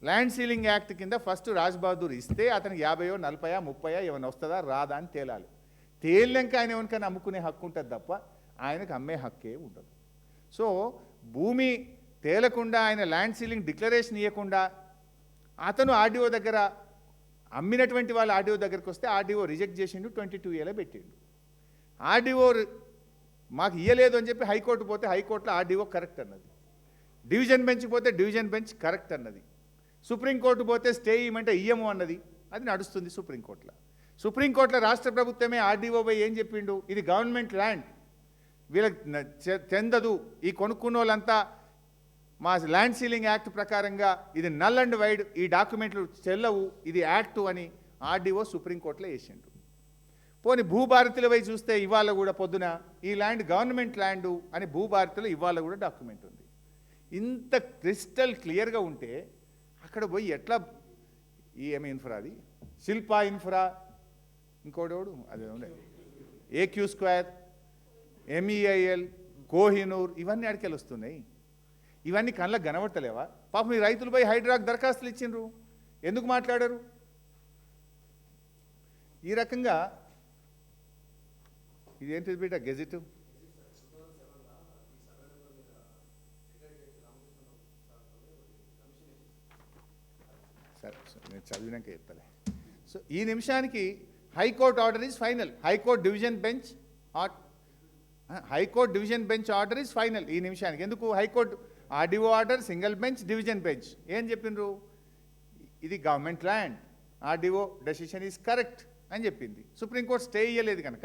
ల్యాండ్ సీలింగ్ యాక్ట్ కింద ఫస్ట్ రాజ్ బహదూర్ ఇస్తే అతనికి 50, 40, 30 ఏమైనా వస్తుందా రాదా అని తేలాలి. తేలినాక ఆయన ఎవరికైనా అమ్ముకునే హక్కు ఉంటుంది తప్ప ఆయనకు అమ్మే హక్కే ఉండదు. సో భూమి తేలకుండా ఆయన ల్యాండ్ సీలింగ్ డిక్లరేషన్ ఇవ్వకుండా అతను ఆర్డీఓ దగ్గర అమ్మినటువంటి వాళ్ళు ఆర్డీఓ దగ్గరికి వస్తే ఆర్డీఓ రిజెక్ట్ చేసిండు, 22 ఏళ్ళ పెట్టిండు. ఆర్డీఓ మాకు ఇయ్యలేదు అని చెప్పి హైకోర్టు పోతే హైకోర్టులో ఆర్డీఓ కరెక్ట్ అన్నది, డివిజన్ బెంచ్ పోతే డివిజన్ బెంచ్ కరెక్ట్ అన్నది, సుప్రీంకోర్టు పోతే స్టే ఇవ్వమంటే ఇయ్యము అన్నది. అది నడుస్తుంది సుప్రీంకోర్టులో రాష్ట్ర ప్రభుత్వమే ఆర్డీఓపై ఏం చెప్పిండు? ఇది గవర్నమెంట్ ల్యాండ్, వీళ్ళకి చెందదు, ఈ కొనుక్కున్న వాళ్ళంతా మా ల్యాండ్ సీలింగ్ యాక్ట్ ప్రకారంగా ఇది నల్ అండ్ వైడ్, ఈ డాక్యుమెంట్లు చెల్లవు, ఇది యాక్టు అని ఆర్డీఓ సుప్రీంకోర్టులో వేసిండు. పోనీ భూభారతిలో పోయి చూస్తే ఇవాళ కూడా పొద్దున ఈ ల్యాండ్ గవర్నమెంట్ ల్యాండు అని భూభారతిలో ఇవాళ కూడా డాక్యుమెంట్ ఉంది. ఇంత క్రిస్టల్ క్లియర్గా ఉంటే అక్కడ పోయి ఎట్లా ఏమి ఇన్ఫ్రా, అది శిల్పా ఇన్ఫ్రా, ఇంకోడోడు అదే ఉండే AQ స్క్వేర్, MEIL, కోహినూర్, ఇవన్నీ అడికెళ్ళి వస్తున్నాయి. ఇవన్నీ కళ్ళకు కనబడతలేవా? పాపం ఈ రైతులపై హైడ్రాక్ దరఖాస్తులు ఇచ్చిండ్రు, ఎందుకు మాట్లాడరు? ఈ రకంగా ఇదేంటిది బిడ్డ గెజిట్? సరే నేను చదివినాక చెప్తాలే. సో ఈ నిమిషానికి high court order is final. High court division bench order is final ఈ నిమిషానికి. ఎందుకు? High court RDO order, single bench, division bench ఏం చెప్పిండ్రు? ఇది government land, RDO decision is correct అని చెప్పింది. సుప్రీంకోర్టు స్టే ఇయ్యలేదు కనుక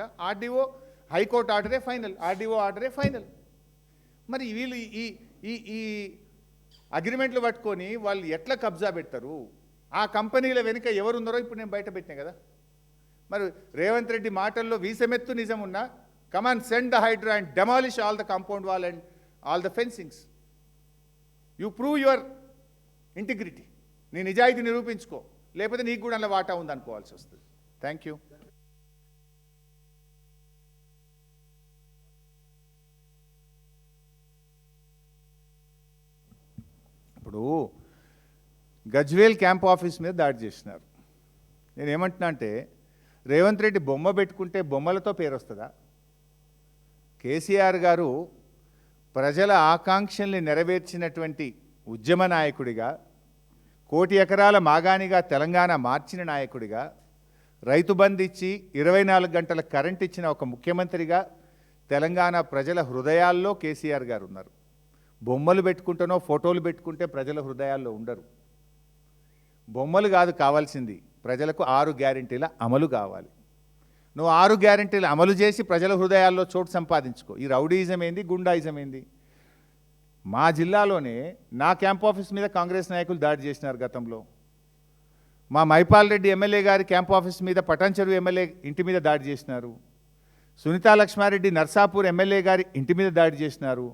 హైకోర్టు ఆర్డరే ఫైనల్, ఆర్డీఓ ఆర్డరే ఫైనల్. మరి వీళ్ళు ఈ అగ్రిమెంట్లు పట్టుకొని వాళ్ళు ఎట్లా కబ్జా పెడతారు? ఆ కంపెనీల వెనుక ఎవరున్నారో ఇప్పుడు నేను బయట పెట్టినా కదా. మరి రేవంత్ రెడ్డి మాటల్లో వీసమెత్తు నిజం ఉన్నా, come on send the Hydraa and demolish all the compound wall and all the fencings. You prove your integrity. నీ నిజాయితీ నిరూపించుకో, లేకపోతే నీకు కూడా అలా వాటా ఉందనుకోవాల్సి వస్తుంది. Thank you. ఇప్పుడు గజ్వేల్ క్యాంప్ ఆఫీస్ మీద దాడి చేసినారు. నేను ఏమంటున్నా అంటే, రేవంత్ రెడ్డి బొమ్మ పెట్టుకుంటే బొమ్మలతో పేరు వస్తుందా? కేసీఆర్ గారు ప్రజల ఆకాంక్షల్ని నెరవేర్చినటువంటి ఉద్యమ నాయకుడిగా, 1 కోటి ఎకరాల మాగాణిగా తెలంగాణ మార్చిన నాయకుడిగా, రైతు బంధు ఇచ్చి 24 గంటల కరెంట్ ఇచ్చిన ఒక ముఖ్యమంత్రిగా తెలంగాణ ప్రజల హృదయాల్లో కేసీఆర్ గారు ఉన్నారు. బొమ్మలు పెట్టుకుంటేనో ఫోటోలు పెట్టుకుంటే ప్రజల హృదయాల్లో ఉండరు. బొమ్మలు కాదు కావాల్సింది, ప్రజలకు 6 గ్యారెంటీల అమలు కావాలి. నువ్వు 6 గ్యారెంటీలు అమలు చేసి ప్రజల హృదయాల్లో చోటు సంపాదించుకో. ఈ రౌడీయిజం ఏంది, గుండాయిజం ఏంది? మా జిల్లాలోనే నా క్యాంప్ ఆఫీస్ మీద కాంగ్రెస్ నాయకులు దాడి చేసినారు గతంలో. మా మైపాల్ రెడ్డి ఎమ్మెల్యే గారి క్యాంప్ ఆఫీస్ మీద పటాన్చెరు ఎమ్మెల్యే ఇంటి మీద దాడి చేసినారు. సునీతా లక్ష్మారెడ్డి నర్సాపూర్ ఎమ్మెల్యే గారి ఇంటి మీద దాడి చేసినారు.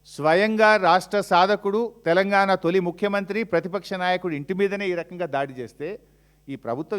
స్వయంగా రాష్ట్ర సాధకుడు, తెలంగాణ తొలి ముఖ్యమంత్రి, ప్రతిపక్ష నాయకుడు ఇంటి మీదనే ఈ రకంగా దాడి చేస్తే ఈ ప్రభుత్వం